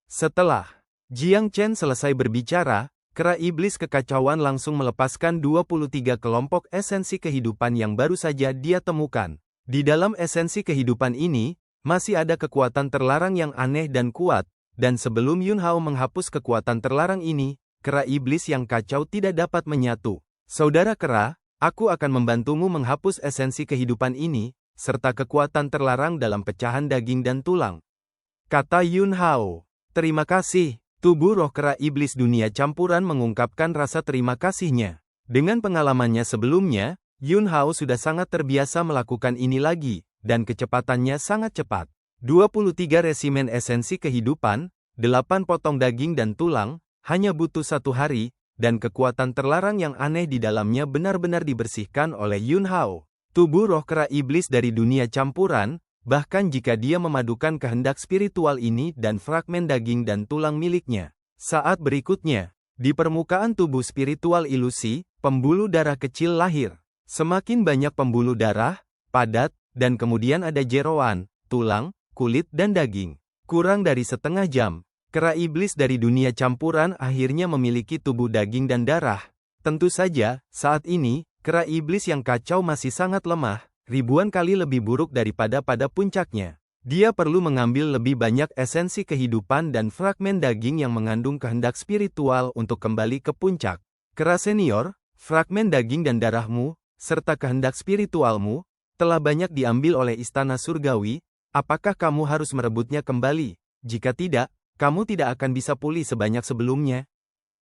Setelah Jiang Chen selesai berbicara, kera iblis kekacauan langsung melepaskan 23 kelompok esensi kehidupan yang baru saja dia temukan. Di dalam esensi kehidupan ini, masih ada kekuatan terlarang yang aneh dan kuat, dan sebelum Yun Hao menghapus kekuatan terlarang ini, kera iblis yang kacau tidak dapat menyatu. Saudara kera, aku akan membantumu menghapus esensi kehidupan ini, serta kekuatan terlarang dalam pecahan daging dan tulang. Kata Yun Hao. Terima kasih. Tubuh roh kera iblis dunia campuran mengungkapkan rasa terima kasihnya. Dengan pengalamannya sebelumnya, Yun Hao sudah sangat terbiasa melakukan ini lagi, dan kecepatannya sangat cepat. 23 resimen esensi kehidupan, 8 potong daging dan tulang, hanya butuh 1 hari, dan kekuatan terlarang yang aneh di dalamnya benar-benar dibersihkan oleh Yun Hao. Tubuh roh kera iblis dari dunia campuran, bahkan jika dia memadukan kehendak spiritual ini dan fragmen daging dan tulang miliknya. Saat berikutnya, di permukaan tubuh spiritual ilusi, pembuluh darah kecil lahir. Semakin banyak pembuluh darah, padat, dan kemudian ada jeroan, tulang, kulit dan daging. Kurang dari setengah jam, kera iblis dari dunia campuran akhirnya memiliki tubuh daging dan darah. Tentu saja, saat ini, kera iblis yang kacau masih sangat lemah, ribuan kali lebih buruk daripada pada puncaknya. Dia perlu mengambil lebih banyak esensi kehidupan dan fragmen daging yang mengandung kehendak spiritual untuk kembali ke puncak. Kera senior, fragmen daging dan darahmu, serta kehendak spiritualmu, telah banyak diambil oleh istana surgawi. Apakah kamu harus merebutnya kembali? Jika tidak, kamu tidak akan bisa pulih sebanyak sebelumnya.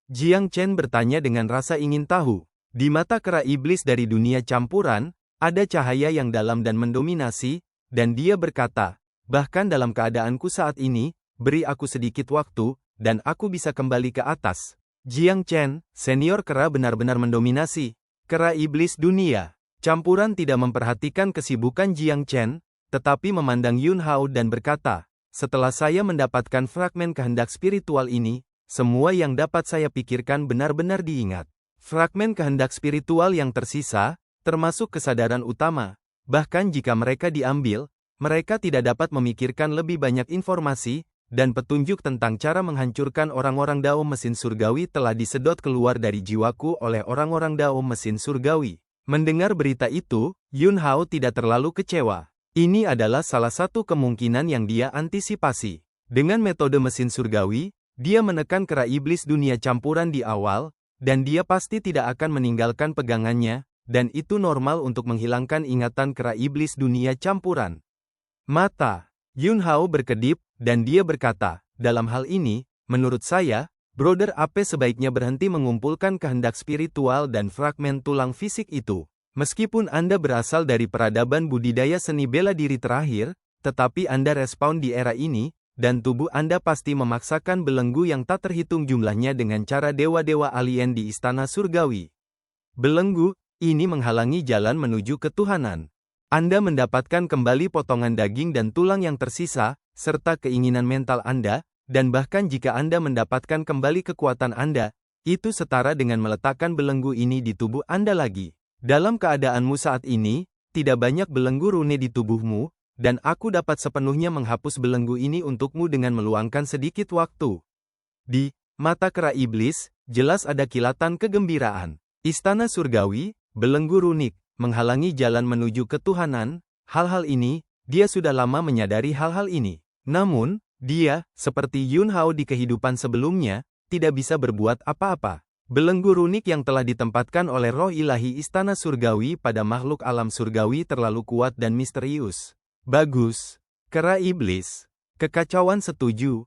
Jiang Chen bertanya dengan rasa ingin tahu. Di mata kera iblis dari dunia campuran, ada cahaya yang dalam dan mendominasi, dan dia berkata, bahkan dalam keadaanku saat ini, beri aku sedikit waktu, dan aku bisa kembali ke atas. Jiang Chen, senior kera benar-benar mendominasi. Kera iblis dunia campuran tidak memperhatikan kesibukan Jiang Chen, tetapi memandang Yun Hao dan berkata, setelah saya mendapatkan fragmen kehendak spiritual ini, semua yang dapat saya pikirkan benar-benar diingat. Fragmen kehendak spiritual yang tersisa, termasuk kesadaran utama, bahkan jika mereka diambil, mereka tidak dapat memikirkan lebih banyak informasi, dan petunjuk tentang cara menghancurkan orang-orang daun mesin surgawi telah disedot keluar dari jiwaku oleh orang-orang daun mesin surgawi. Mendengar berita itu, Yun Hao tidak terlalu kecewa. Ini adalah salah satu kemungkinan yang dia antisipasi. Dengan metode mesin surgawi, dia menekan kera iblis dunia campuran di awal, dan dia pasti tidak akan meninggalkan pegangannya, dan itu normal untuk menghilangkan ingatan kera iblis dunia campuran. Mata Yun Hao berkedip, dan dia berkata, dalam hal ini, menurut saya, Brother Ape sebaiknya berhenti mengumpulkan kehendak spiritual dan fragmen tulang fisik itu. Meskipun Anda berasal dari peradaban budidaya seni bela diri terakhir, tetapi Anda respawn di era ini, dan tubuh Anda pasti memaksakan belenggu yang tak terhitung jumlahnya dengan cara dewa-dewa alien di istana surgawi. Belenggu ini menghalangi jalan menuju ketuhanan. Anda mendapatkan kembali potongan daging dan tulang yang tersisa, serta keinginan mental Anda, dan bahkan jika Anda mendapatkan kembali kekuatan Anda, itu setara dengan meletakkan belenggu ini di tubuh Anda lagi. Dalam keadaanmu saat ini, tidak banyak belenggu rune di tubuhmu, dan aku dapat sepenuhnya menghapus belenggu ini untukmu dengan meluangkan sedikit waktu. Di mata kera iblis, jelas ada kilatan kegembiraan. Istana surgawi, belenggu runik, menghalangi jalan menuju ketuhanan, hal-hal ini, dia sudah lama menyadari hal-hal ini. Namun, dia, seperti Yun Hao di kehidupan sebelumnya, tidak bisa berbuat apa-apa. Belenggu runik yang telah ditempatkan oleh roh ilahi istana surgawi pada makhluk alam surgawi terlalu kuat dan misterius. Bagus. Kera iblis. Kekacauan setuju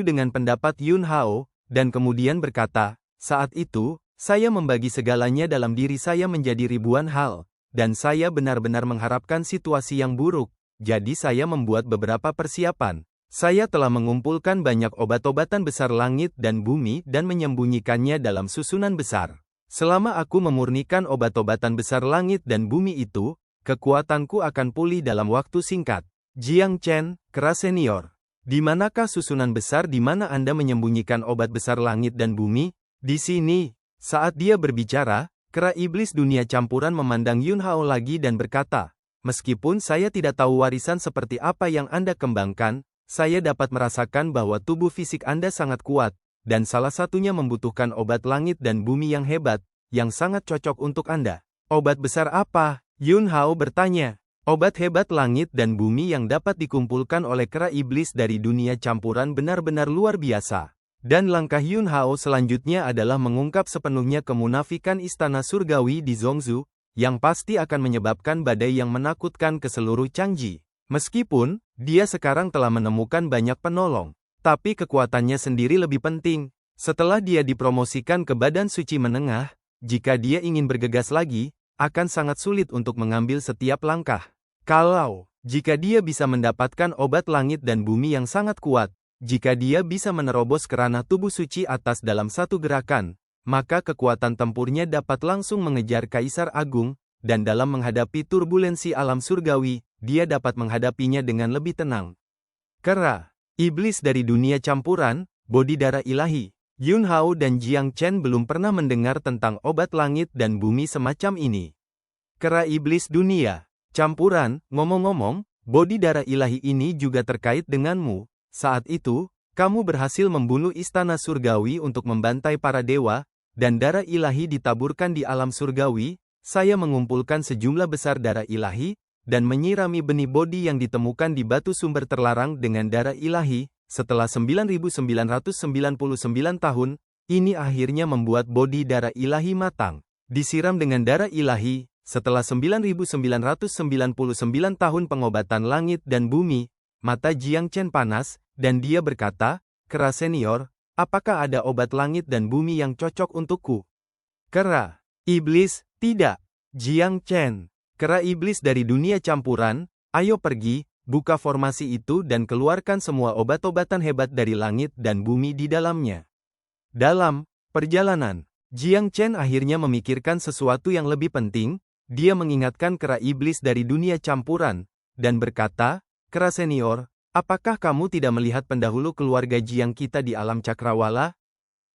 dengan pendapat Yun Hao, dan kemudian berkata, saat itu, saya membagi segalanya dalam diri saya menjadi ribuan hal, dan saya benar-benar mengharapkan situasi yang buruk, jadi saya membuat beberapa persiapan. Saya telah mengumpulkan banyak obat-obatan besar langit dan bumi dan menyembunyikannya dalam susunan besar. Selama aku memurnikan obat-obatan besar langit dan bumi itu, kekuatanku akan pulih dalam waktu singkat. Jiang Chen, kera senior. Di manakah susunan besar di mana Anda menyembunyikan obat besar langit dan bumi? Di sini. Saat dia berbicara, kera iblis dunia campuran memandang Yun Hao lagi dan berkata, meskipun saya tidak tahu warisan seperti apa yang Anda kembangkan, saya dapat merasakan bahwa tubuh fisik Anda sangat kuat, dan salah satunya membutuhkan obat langit dan bumi yang hebat, yang sangat cocok untuk Anda. Obat besar apa? Yun Hao bertanya. Obat hebat langit dan bumi yang dapat dikumpulkan oleh kera iblis dari dunia campuran benar-benar luar biasa. Dan langkah Yun Hao selanjutnya adalah mengungkap sepenuhnya kemunafikan istana surgawi di Zhongzhou, yang pasti akan menyebabkan badai yang menakutkan ke seluruh Changji. Meskipun, dia sekarang telah menemukan banyak penolong. Tapi kekuatannya sendiri lebih penting. Setelah dia dipromosikan ke badan suci menengah, jika dia ingin bergegas lagi, akan sangat sulit untuk mengambil setiap langkah. Jika dia bisa mendapatkan obat langit dan bumi yang sangat kuat, jika dia bisa menerobos ke ranah tubuh suci atas dalam satu gerakan, maka kekuatan tempurnya dapat langsung mengejar Kaisar Agung, dan dalam menghadapi turbulensi alam surgawi, dia dapat menghadapinya dengan lebih tenang. Kera iblis dari dunia campuran, bodi darah ilahi. Yun Hao dan Jiang Chen belum pernah mendengar tentang obat langit dan bumi semacam ini. Kera iblis dunia campuran, ngomong-ngomong, bodi darah ilahi ini juga terkait denganmu. Saat itu, kamu berhasil membunuh istana surgawi untuk membantai para dewa, dan darah ilahi ditaburkan di alam surgawi. Saya mengumpulkan sejumlah besar darah ilahi, dan menyirami benih bodi yang ditemukan di batu sumber terlarang dengan darah ilahi. Setelah 9.999 tahun, ini akhirnya membuat bodi darah ilahi matang. Disiram dengan darah ilahi, setelah 9.999 tahun pengobatan langit dan bumi, mata Jiang Chen panas, dan dia berkata, kera senior, apakah ada obat langit dan bumi yang cocok untukku? Kera iblis, tidak. Jiang Chen, kera iblis dari dunia campuran, ayo pergi, buka formasi itu dan keluarkan semua obat-obatan hebat dari langit dan bumi di dalamnya. Dalam perjalanan, Jiang Chen akhirnya memikirkan sesuatu yang lebih penting. Dia mengingatkan kera iblis dari dunia campuran, dan berkata, kera senior, apakah kamu tidak melihat pendahulu keluarga Jiang kita di alam cakrawala?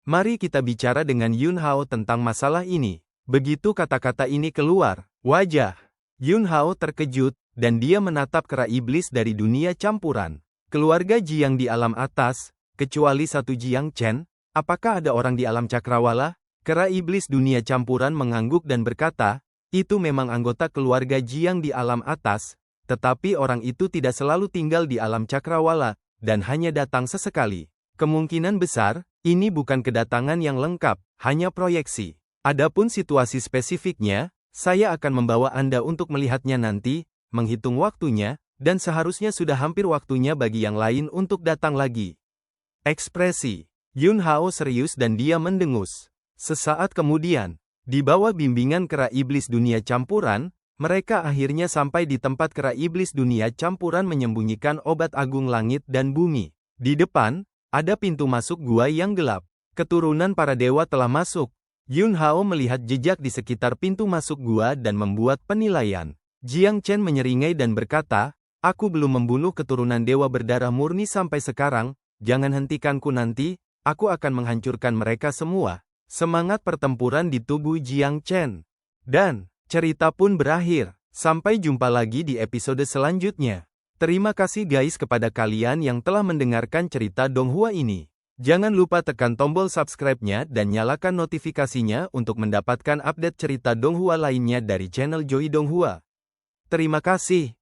Mari kita bicara dengan Yun Hao tentang masalah ini. Begitu kata-kata ini keluar, wajah Yun Hao terkejut, dan dia menatap kera iblis dari dunia campuran. Keluarga Jiang di alam atas, kecuali satu Jiang Chen, apakah ada orang di alam cakrawala? Kera iblis dunia campuran mengangguk dan berkata, itu memang anggota keluarga Jiang di alam atas, tetapi orang itu tidak selalu tinggal di alam cakrawala, dan hanya datang sesekali. Kemungkinan besar, ini bukan kedatangan yang lengkap, hanya proyeksi. Adapun situasi spesifiknya, saya akan membawa Anda untuk melihatnya nanti, menghitung waktunya, dan seharusnya sudah hampir waktunya bagi yang lain untuk datang lagi. Ekspresi Yun Hao serius dan dia mendengus. Sesaat kemudian, di bawah bimbingan kera iblis dunia campuran, mereka akhirnya sampai di tempat kera iblis dunia campuran menyembunyikan obat agung langit dan bumi. Di depan, ada pintu masuk gua yang gelap. Keturunan para dewa telah masuk. Yun Hao melihat jejak di sekitar pintu masuk gua dan membuat penilaian. Jiang Chen menyeringai dan berkata, aku belum membunuh keturunan dewa berdarah murni sampai sekarang, jangan hentikanku nanti, aku akan menghancurkan mereka semua. Semangat pertempuran di tubuh Jiang Chen. Dan, cerita pun berakhir. Sampai jumpa lagi di episode selanjutnya. Terima kasih guys kepada kalian yang telah mendengarkan cerita Donghua ini. Jangan lupa tekan tombol subscribe-nya dan nyalakan notifikasinya untuk mendapatkan update cerita Donghua lainnya dari channel Joy Donghua. Terima kasih.